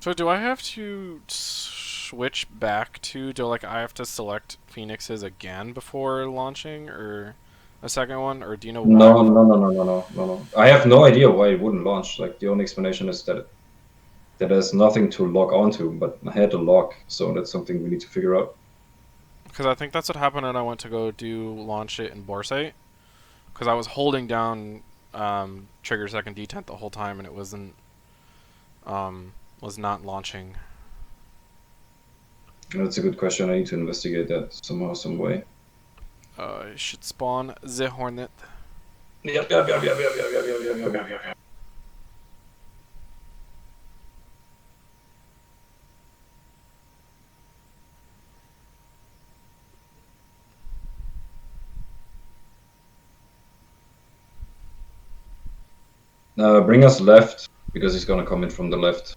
So do I have to switch back to, I have to select Phoenixes again before launching, or a second one, or do you know why? No. I have no idea why it wouldn't launch. Like the only explanation is that there's nothing to log onto, but I had to log, so that's something we need to figure out. Because I think that's what happened when I went to go launch it in Borsate. Because I was holding down trigger second detent the whole time and it was not launching. That's a good question. I need to investigate that somehow, some way. It should spawn the Hornet. Yep. Bring us left, because he's gonna come in from the left.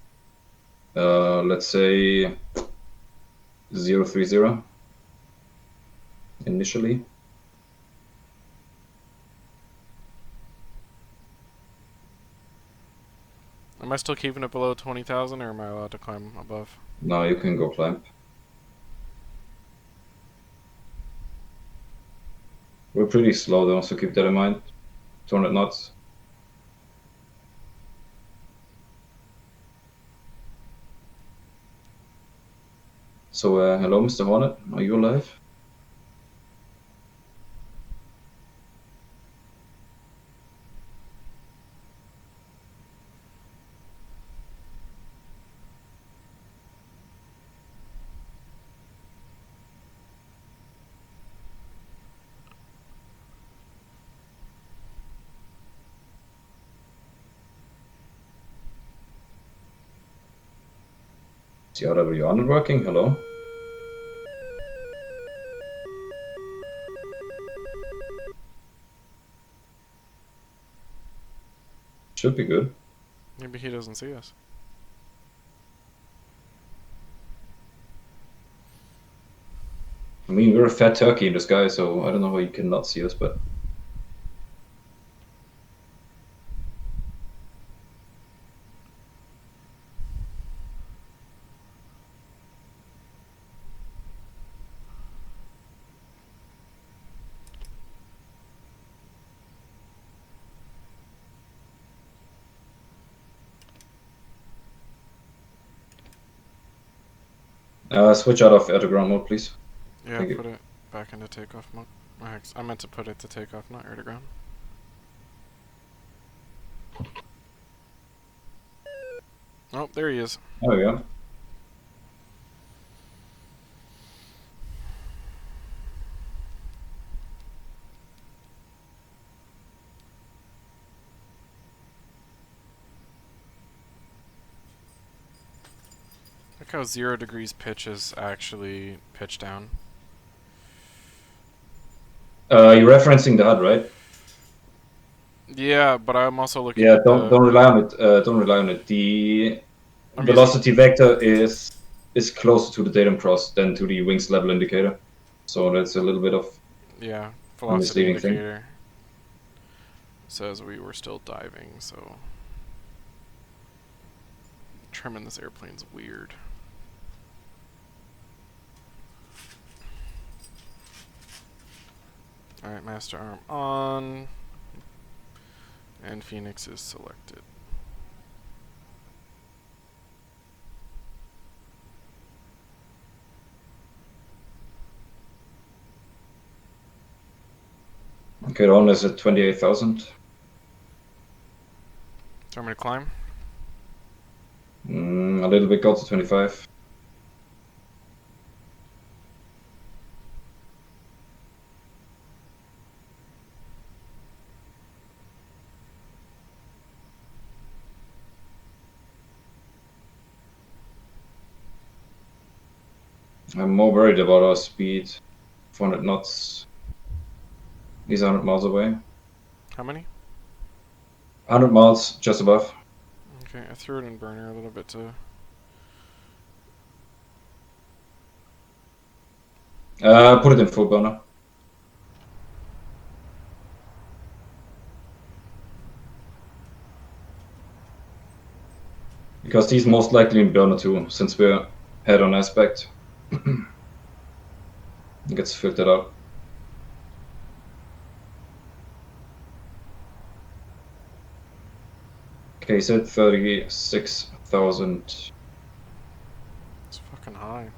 Let's say 030 initially. Am I still keeping it below 20,000 or am I allowed to climb above? Now you can go climb. We're pretty slow though, so keep that in mind. 200 knots. So, hello, Mr. Hornet. Are you alive? Is the RW not working? Hello? Should be good. Maybe he doesn't see us. I mean, we're a fat turkey in the sky, so I don't know how you cannot see us, but... switch out of air-to-ground mode, please. Yeah, Thank you. put it back into takeoff mode. I meant to put it to takeoff, not air to ground. Oh, there he is. There we go. Look how 0 degrees pitch is actually pitch down. You're referencing the HUD, right? Yeah, but I'm also looking Yeah, at don't rely on it. Don't rely on it. The I'm velocity vector is closer to the datum cross than to the wings level indicator, so that's a little bit of yeah, velocity misleading thing. indicator says we were still diving, so trimming this airplane's weird. Alright, master arm on, and Phoenix is selected. Okay, the Hornet is at 28,000. Do you want me to climb? A little bit, go to 25. I'm more worried about our speed. 400 knots. He's 100 miles away. How many? 100 miles, just above. Okay, I threw it in burner a little bit to... Put it in full burner. Because he's most likely in burner too, since we're head on aspect. It gets filtered out. Okay, he said 36,000. It's fucking high.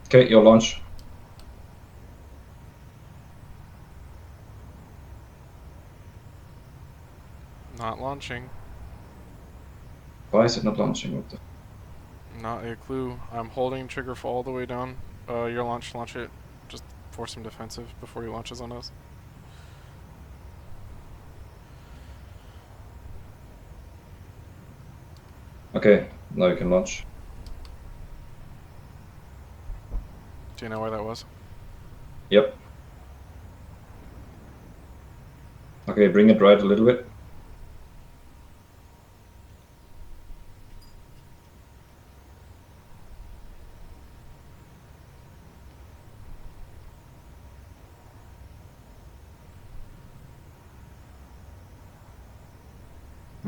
Okay, your launch. Not launching. Why is it not launching? What the... Not a clue. I'm holding trigger for all the way down. Your launch it. Just force him defensive before he launches on us. Okay, now you can launch. Do you know where that was? Yep. Okay, bring it right a little bit.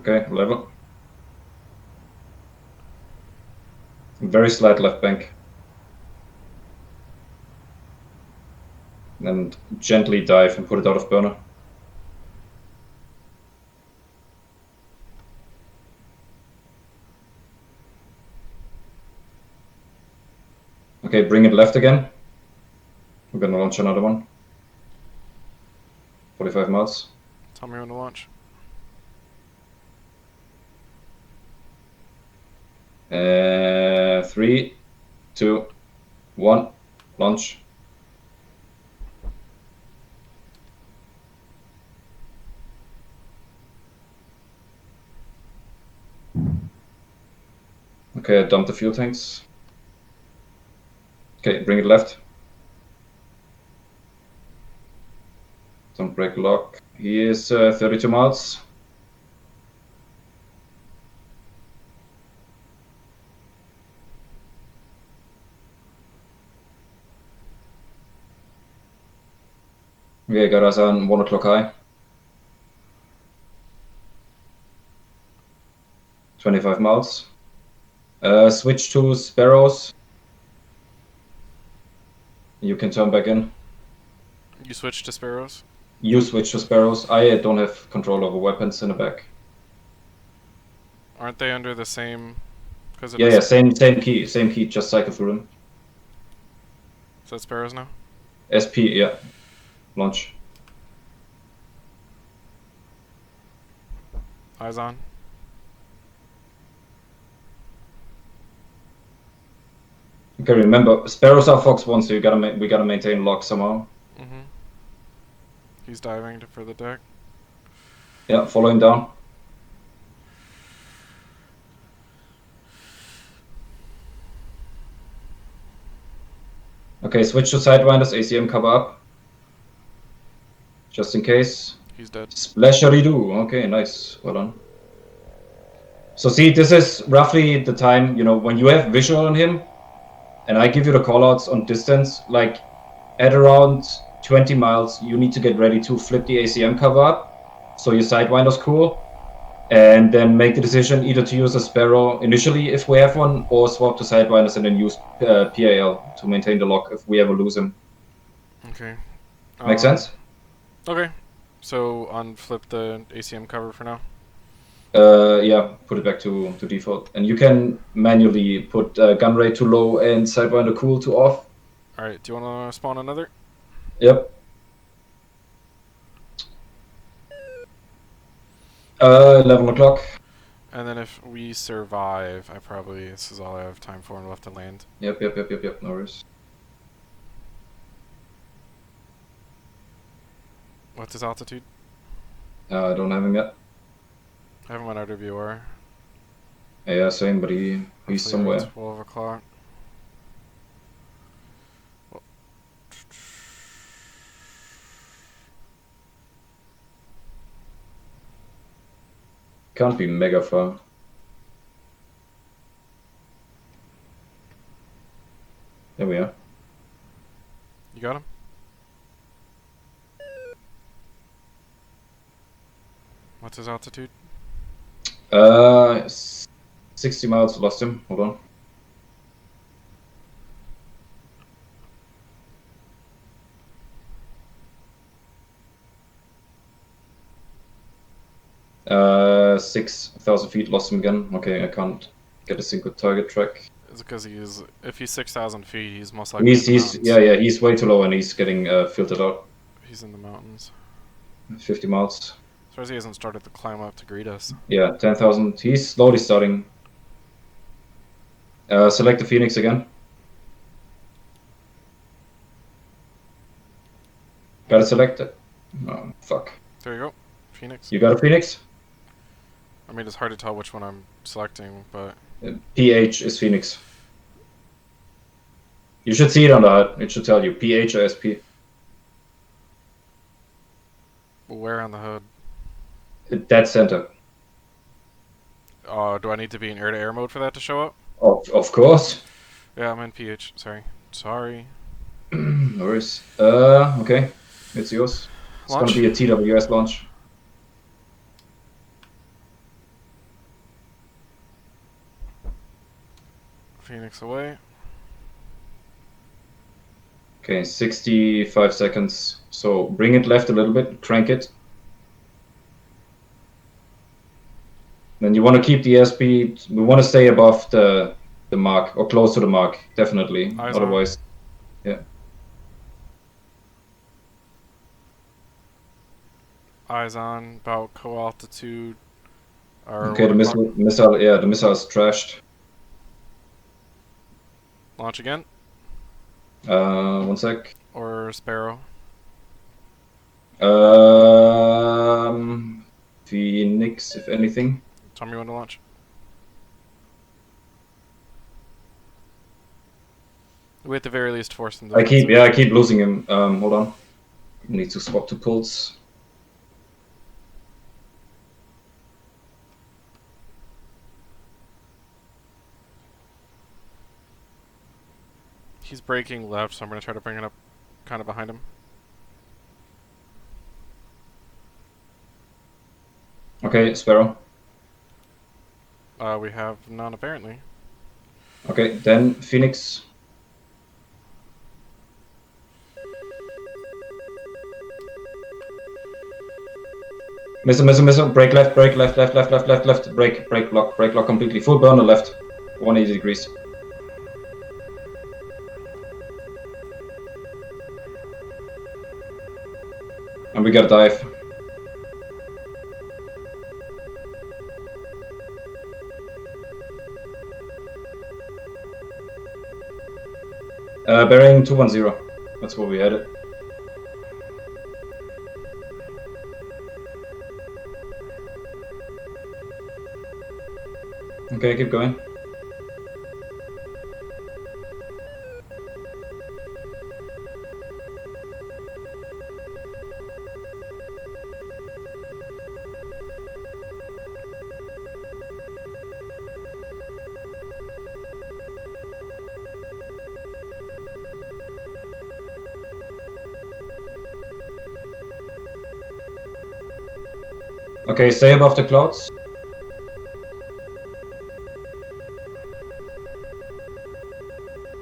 Okay, level. Very slight left bank. And gently dive and put it out of burner. Okay, bring it left again. We're gonna launch another one. 45 miles. Tell me when to launch. 3, 2, 1, launch. Okay, I dumped the fuel tanks. Okay, bring it left. Don't break lock. He is 32 miles. Okay, got us on 1 o'clock high. 25 miles. Switch to Sparrows. You can turn back in. You switch to Sparrows? You switch to Sparrows. I don't have control over weapons in the back. Aren't they under the same... Cause it Yeah, is... yeah, same key, just cycle through them. Is that Sparrows now? SP, yeah. Launch. Eyes on. Okay, remember, Sparrows are Fox 1, so we gotta maintain lock somehow. Mm-hmm. He's diving for the deck. Yeah, follow him down. Okay, switch to Sidewinders, ACM cover up. Just in case. He's dead. Splashery-doo. Okay, nice. Well done. So see, this is roughly the time, you know, when you have visual on him, and I give you the callouts on distance, like at around 20 miles, you need to get ready to flip the ACM cover up, so your Sidewinder's cool, and then make the decision either to use a Sparrow initially if we have one, or swap to Sidewinders and then use PAL to maintain the lock if we ever lose him. Okay. Make sense? Okay. So unflip the ACM cover for now. Yeah, put it back to default. And you can manually put gun rate to low and Sidewinder cool to off. Alright, do you want to spawn another? Yep. 11 o'clock. And then if we survive, this is all I have time for and we'll have to land. Yep, no worries. What's his altitude? I don't have him yet. I haven't went RWR. Yeah, same, but he's Hopefully somewhere. around 12 o'clock. Can't be mega far. There we are. You got him? What's his altitude? 60 miles, lost him. Hold on. Uh, 6,000 feet, lost him again. Okay, I can't get a single target track. Is it because if he's 6,000 feet, he's most likely in the He's mountains. yeah, he's way too low and he's getting filtered out. He's in the mountains. 50 miles. As far as he hasn't started to climb up to greet us. Yeah, 10,000. He's slowly starting. Select the Phoenix again. Got it selected. Oh, fuck. There you go. Phoenix. You got a Phoenix? I mean, it's hard to tell which one I'm selecting, but... PH is Phoenix. You should see it on the HUD. It should tell you PH or SP. Where on the hood? Dead center. Do I need to be in air-to-air mode for that to show up? Of course. Yeah, I'm in PH. Sorry. No worries. Okay. It's yours. It's Launch. gonna be a TWS launch. Phoenix away. Okay, 65 seconds. So bring it left a little bit, crank it. Then you want to keep the airspeed. We want to stay above the mark or close to the mark, definitely. Eyes on. Otherwise, yeah. Eyes on. About co-altitude. Or Okay, the missile, yeah, the missile is trashed. Launch again. 1 sec. Or Sparrow. Phoenix, if anything. Tell me when to launch. We at the very least force them to I keep losing him. Hold on. Need to swap to pulse. He's braking left, so I'm going to try to bring it up kind of behind him. Okay, Sparrow. We have none apparently. Okay, then Phoenix. Missile. Brake left. Brake lock completely. Full burner left. 180 degrees. And we gotta dive. Bearing 210. That's where we headed. Okay, keep going. Okay, stay above the clouds.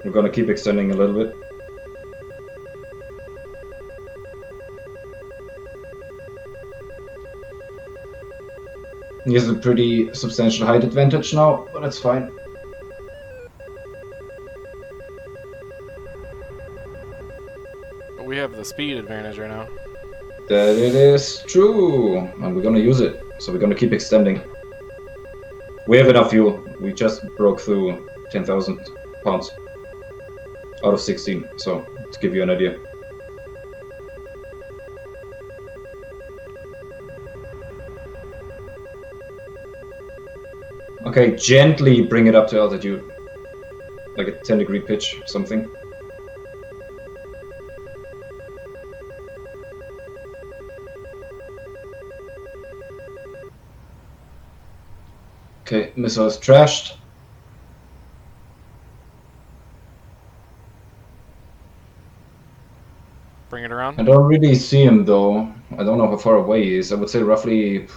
We're gonna keep extending a little bit. He has a pretty substantial height advantage now, but that's fine. But we have the speed advantage right now. That it is true, and we're gonna use it. So we're gonna keep extending. We have enough fuel. We just broke through 10,000 pounds out of 16. So to give you an idea. Okay, gently bring it up to altitude, like a 10-degree pitch, something. Okay, missile is trashed. Bring it around. I don't really see him though. I don't know how far away he is. I would say roughly.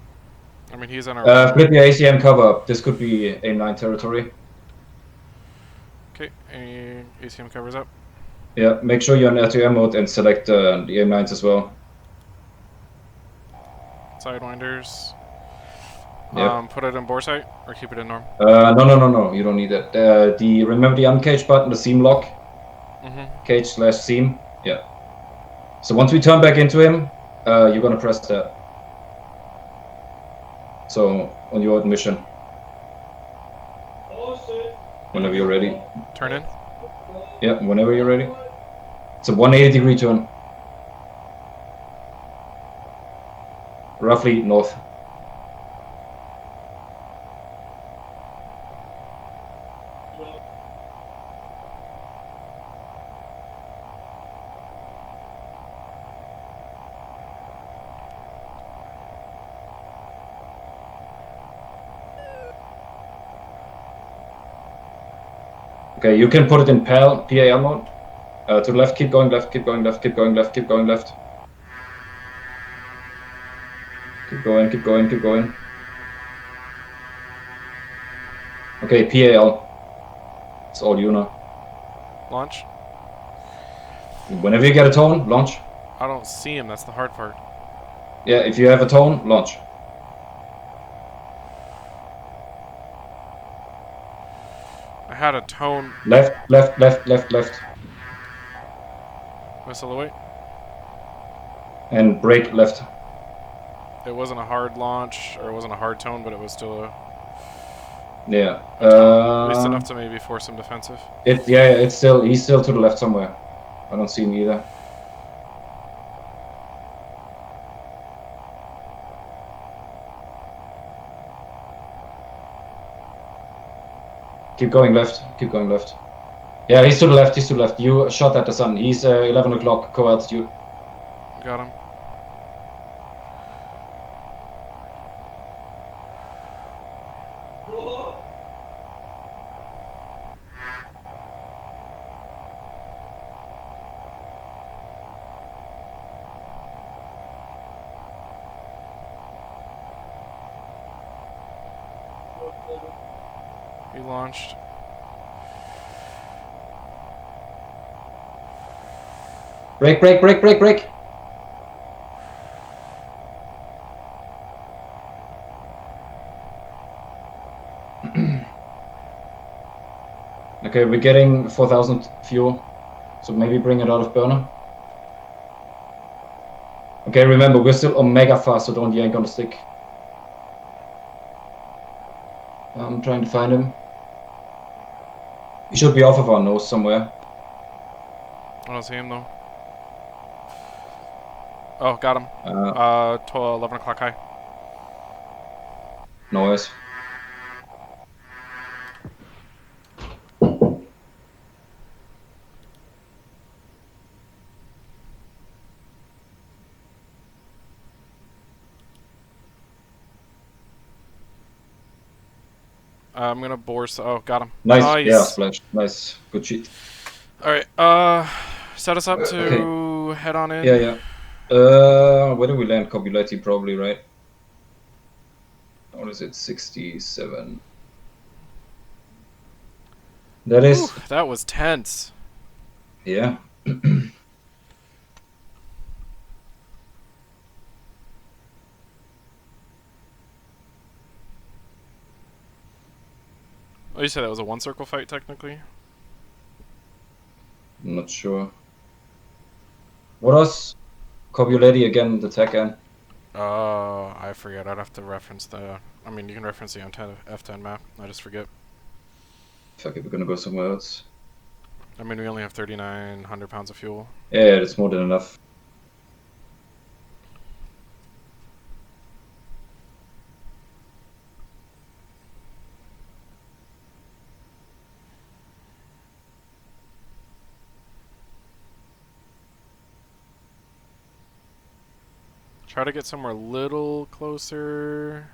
I mean, he's on our... Flip your ACM cover up. This could be AIM-9 territory. Okay, ACM covers up. Yeah, make sure you're in RTM mode and select the AIM-9s as well. Sidewinders. Yep. Put it in bore sight or keep it in norm. No. You don't need that. Remember the uncage button, the seam lock, cage/seam. Yeah. So once we turn back into him, you're gonna press that. So on your admission, whenever you're ready. Turn in. Yeah, whenever you're ready. It's a 180-degree turn. Roughly north. Okay, you can put it in PAL mode. To the left, keep going left, keep going left, keep going left, keep going left. Keep going, keep going, keep going. Okay, PAL. It's all you now. Launch. Whenever you get a tone, launch. I don't see him. That's the hard part. Yeah, if you have a tone, launch. I had a tone. Left, left, left, left, left. Whistle away. And brake left. It wasn't a hard launch, or it wasn't a hard tone, but it was still a Yeah. at least enough to maybe force him defensive. He's still to the left somewhere. I don't see him either. Keep going left. Keep going left. Yeah, he's to the left. He's to the left. You shot at the sun. He's 11 o'clock co-altitude. Got him. He launched. Brake, brake, brake, brake, brake. Okay, we're getting 4,000 fuel, so maybe bring it out of burner. Okay, remember, we're still omega fast, so don't yank on the stick. I'm trying to find him. He should be off of our nose somewhere. I don't see him though. Oh, got him. 11 o'clock high. Noise. I'm gonna bore. Oh, got him. Nice. Yeah, splash. Nice. Good cheat. All right. Set us up to head on in. Yeah. Where do we land? Copulati probably, right? What is it? 67. That is. Whew, that was tense. Yeah. Oh, you said that was a one circle fight technically? I'm not sure. What was Copulati again, the tech end? I forget. I'd have to reference the. I mean, you can reference the F10 map. I just forget. Fuck it, we're gonna go somewhere else. I mean, we only have 3,900 pounds of fuel. Yeah, that's more than enough. Try to get somewhere a little closer.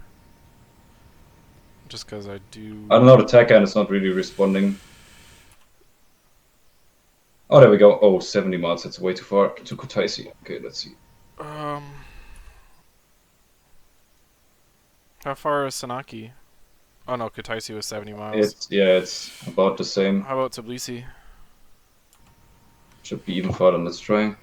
Just because I do. I don't know, the tech end is not really responding. Oh, there we go. Oh, 70 miles. That's way too far to Kutaisi. Okay, let's see. How far is Sanaki? Oh no, Kutaisi was 70 miles. It's about the same. How about Tbilisi? Should be even farther. Let's try.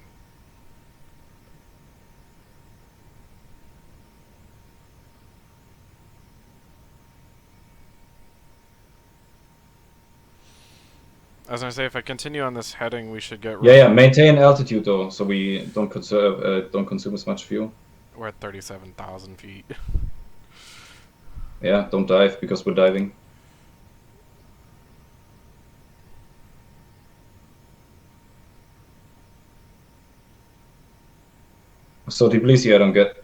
I was gonna say, if I continue on this heading, we should get. Yeah, maintain altitude though, so we don't consume as much fuel. We're at 37,000 feet. Yeah, don't dive because we're diving. So Tbilisi I don't get.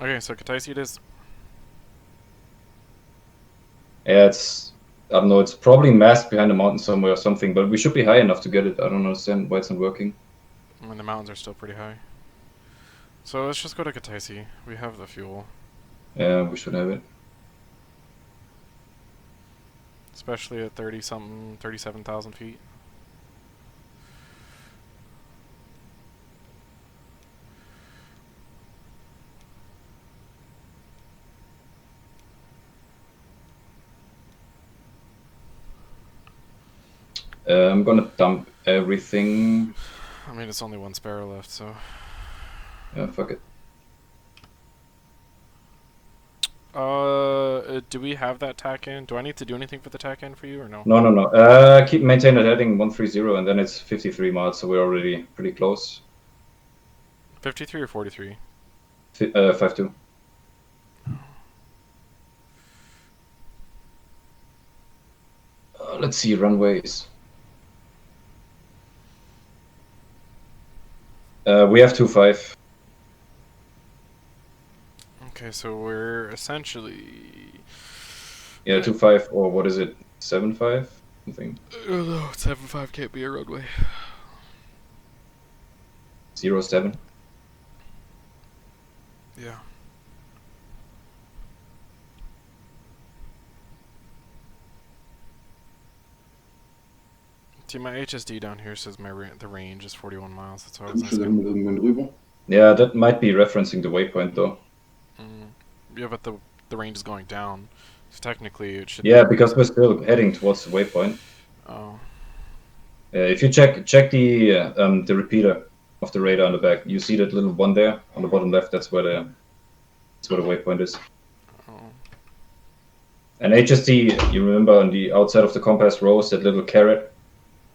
Okay, so Kutaisi it is. Yeah, I don't know, it's probably masked behind a mountain somewhere or something, but we should be high enough to get it. I don't understand why it's not working. I mean, the mountains are still pretty high. So let's just go to Kutaisi. We have the fuel. Yeah, we should have it. Especially at 30-something, 37,000 feet. I'm gonna dump everything. I mean, it's only one sparrow left, so. Yeah, fuck it. Do we have that tack in? Do I need to do anything for the tack in for you, or no? No. Keep maintain that heading 130, and then it's 53 miles, so we're already pretty close. 53 or 43? 52. Let's see, runways. We have 25. Okay, so we're essentially. Yeah, 25, or what is it? 75? Something. No, 7.5 can't be a roadway. 07. Yeah. See, my HSD down here says the range is 41 miles. That's what I was gonna say. Yeah, that might be referencing the waypoint though. Yeah, but the range is going down. So technically it should. Yeah, because we're still heading towards the waypoint. Oh. If you check the repeater of the radar on the back, you see that little one there on the bottom left. That's where the waypoint is. Oh. And HSD, you remember on the outside of the compass rose, that little caret.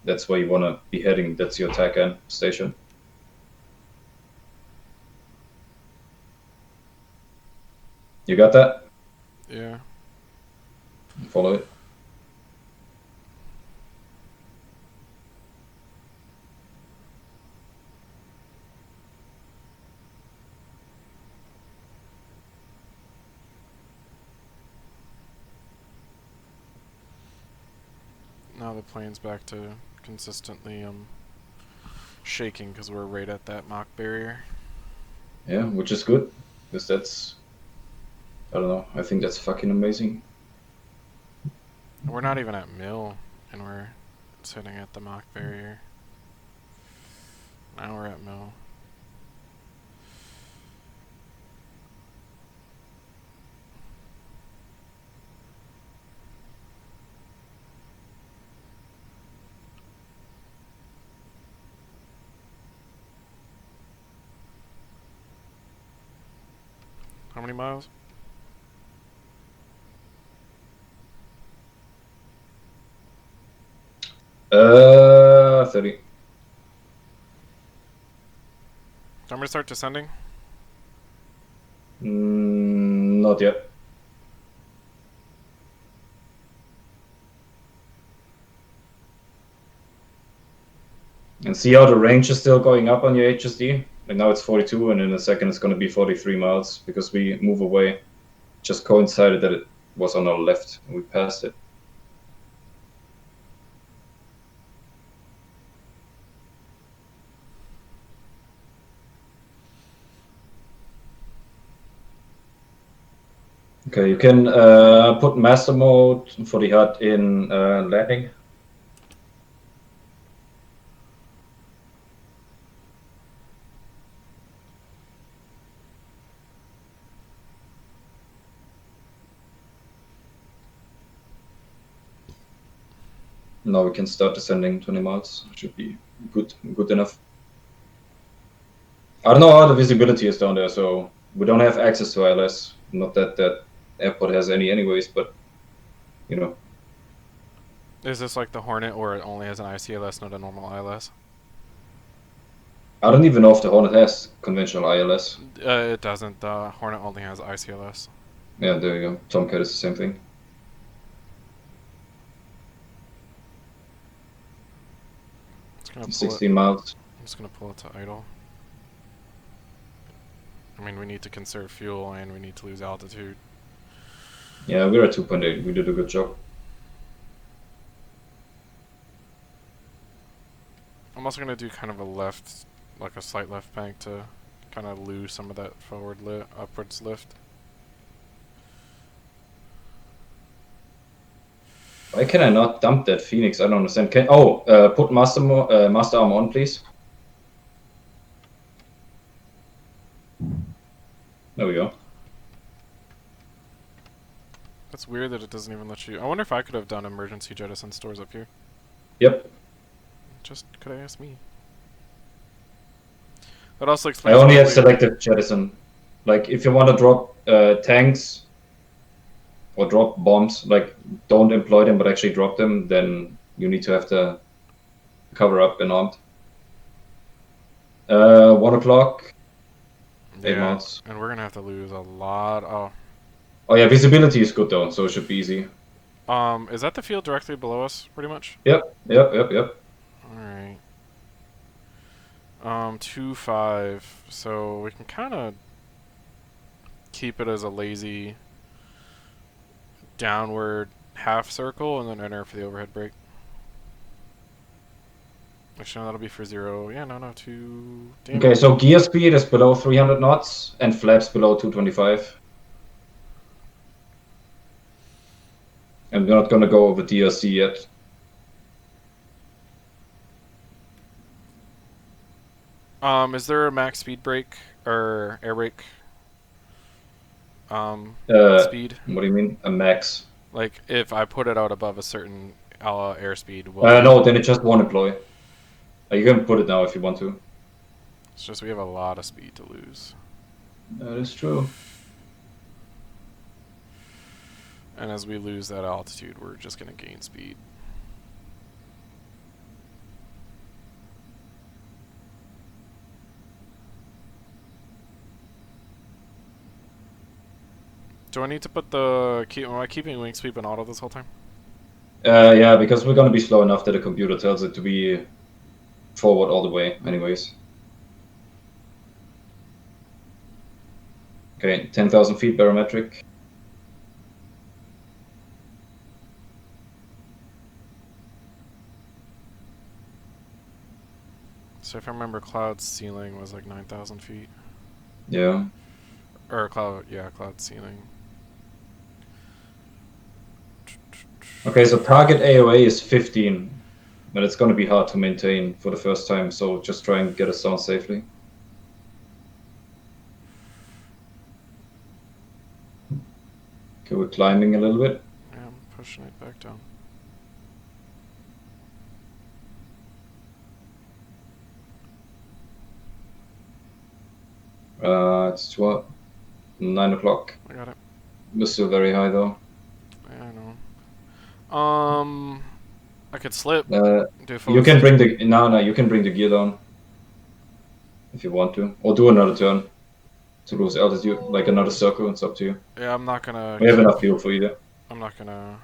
That's where you want to be heading. That's your tack end station. You got that? Yeah. Follow it. Now the plane's back to consistently shaking because we're right at that Mach barrier. Yeah, which is good, because that's, I don't know, I think that's fucking amazing. We're not even at mill, and we're sitting at the Mach barrier. Now we're at mill. How many miles? Uh, 30. Do I'm gonna start descending. Not yet. And see how the range is still going up on your HSD? Like now it's 42, and in a second it's going to be 43 miles because we move away. Just coincided that it was on our left and we passed it. Okay, you can put master mode for the HUD in landing. Now we can start descending 20 miles. Should be good enough. I don't know how the visibility is down there, so we don't have access to ILS. Not that that airport has any anyways, but you know. Is this like the Hornet, or it only has an ICLS, not a normal ILS? I don't even know if the Hornet has conventional ILS. It doesn't. The Hornet only has ICLS. Yeah, there you go. Tomcat is the same thing. It's gonna pull 16 miles. I'm just gonna pull it to idle. I mean, we need to conserve fuel and we need to lose altitude. Yeah, we're at 2.8. We did a good job. I'm also gonna do kind of a left, like a slight left bank to kind of lose some of that upwards lift. Why can I not dump that Phoenix? I don't understand. Put master arm on, please. There we go. That's weird that it doesn't even let you. I wonder if I could have done emergency jettison stores up here. Yep. Just could I ask me? That also I explains. only why have we- selective jettison. Like, if you want to drop tanks or drop bombs, like, don't employ them but actually drop them, then you need to have the cover up and armed. 1 o'clock. 8 Yeah, miles. and we're gonna have to lose a lot. Oh yeah, visibility is good though, so it should be easy. Is that the field directly below us, pretty much? Yep. Alright. 2-5. So we can kind of keep it as a lazy downward half circle and then enter for the overhead brake. Actually, no, that'll be for 0. Yeah, no, 2. Damn Okay, it. so gear speed is below 300 knots and flaps below 225. And we're not gonna go over DRC yet. Is there a max speed brake or air brake? Speed? What do you mean? A max? Like, if I put it out above a certain airspeed, will No, then it just won't employ. You can put it now if you want to. It's just we have a lot of speed to lose. That is true. And as we lose that altitude, we're just going to gain speed. Do I need to put am I keeping wing sweep in auto this whole time? Yeah, because we're gonna be slow enough that the computer tells it to be forward all the way, anyways. Okay, 10,000 feet barometric. So if I remember, cloud ceiling was like 9,000 feet. Yeah. Or cloud ceiling. Okay, so target AOA is 15, but it's gonna be hard to maintain for the first time, so just try and get us down safely. Okay, we're climbing a little bit. Yeah, I'm pushing it back down. It's 9 o'clock. I got it. We're still very high though. Yeah, I know. I could slip. Do a full You can bring the you can bring the gear down if you want to, or do another turn to lose altitude, like another circle. It's up to you. Yeah, I'm not gonna. We have enough fuel for either. I'm not gonna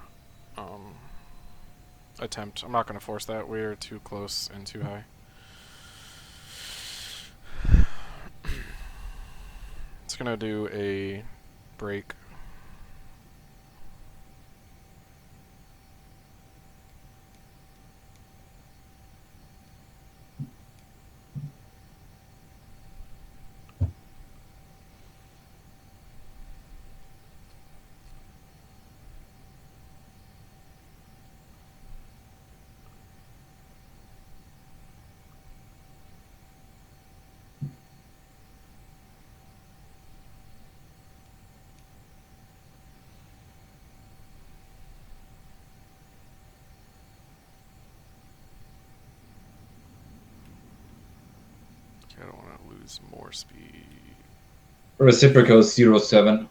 attempt. I'm not gonna force that. We're too close and too high. It's gonna do a break. I don't want to lose more speed. Reciprocal 07.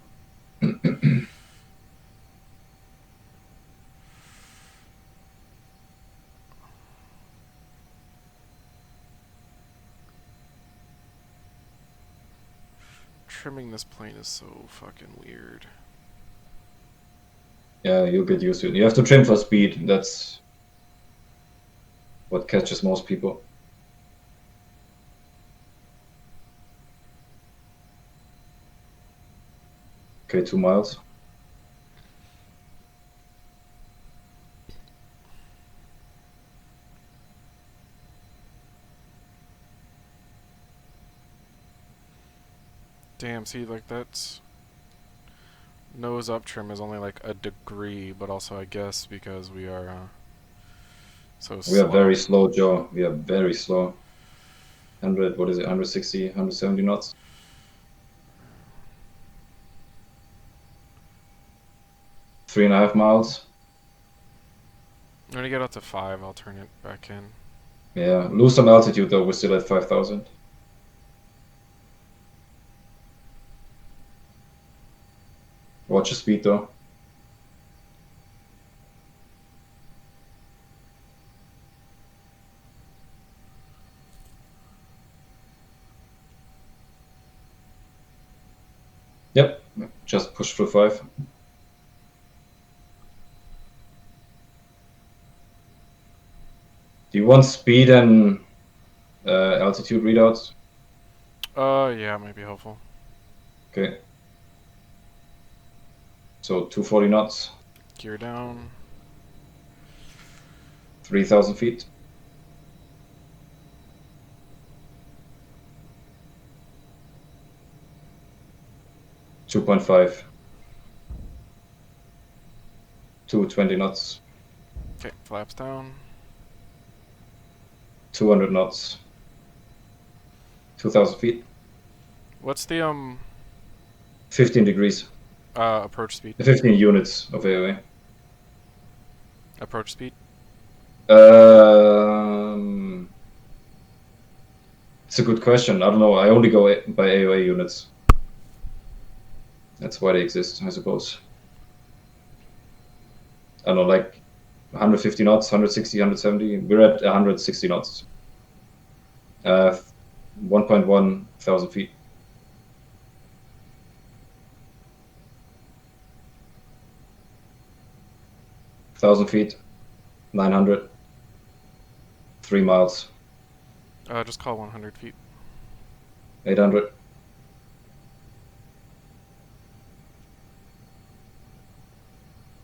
trimming this plane is so fucking weird. Yeah, you'll get used to it. You have to trim for speed. That's what catches most people. Okay, 2 miles. Damn, see, like that's nose up trim is only like a degree, but also I guess because we are so We slow. are very slow, Joe. We are very slow. 100, what is it? 160, 170 knots. Three and a half miles. When I get up to 5, I'll turn it back in. Yeah, lose some altitude though. We're still at 5,000. Watch the speed though. Yep, just push through 5. Do you want speed and altitude readouts? Yeah, it might be helpful. Okay. So 240 knots, Gear down. 3,000 feet. .5. 220 knots. Okay, flaps down. 200 knots. 2,000 feet. What's the 15 degrees. approach speed? 15 units of AOA. Approach speed? It's a good question. I don't know. I only go by AOA units. That's why they exist, I suppose. I don't know, like 150 knots, 160, 170. We're at 160 knots. 1.1 thousand feet. Thousand feet. 900. 3 miles. Just call 100 feet. 800.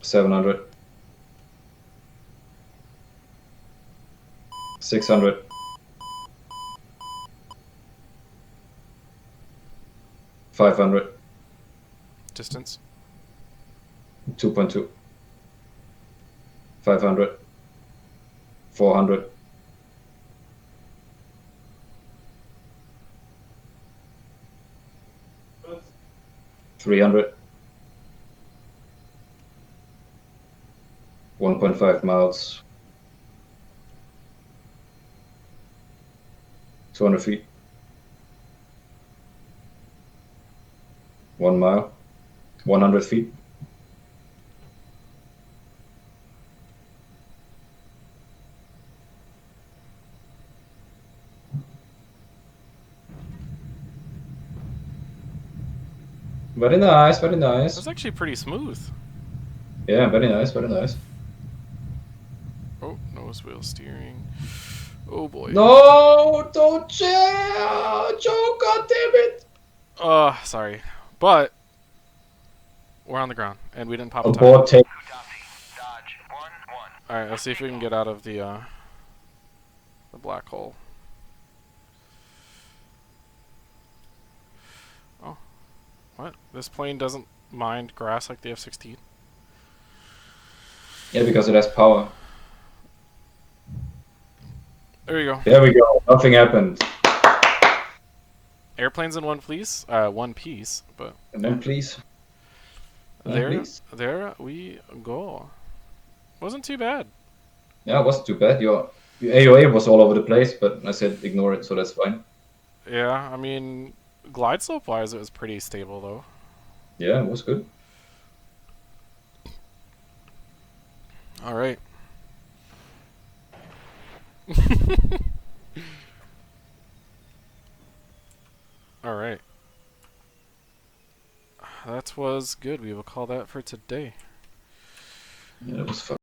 700. 600. 500. Distance? 2.2. 500. 400. 300. 1.5 miles. 200 feet. 1 mile. 100 feet. Very nice, very nice. That's actually pretty smooth. Yeah, very nice, very nice. Oh, nose wheel steering. Oh boy. No, don't chill, Joe, god damn it. Sorry. But we're on the ground and we didn't pop a tire. Abort take. Dodge 1-1. Alright, let's see if we can get out of the black hole. Oh. What? This plane doesn't mind grass like the F-16? Yeah, because it has power. There you go. There we go. Nothing happened. Airplanes in one piece, but And then please. there we go. Wasn't too bad. Yeah, it wasn't too bad. Your AOA was all over the place, but I said ignore it, so that's fine. Yeah, I mean, glide slope wise, it was pretty stable though. Yeah, it was good. All right. All right. that was good. We will call that for today. Yeah, that was fun.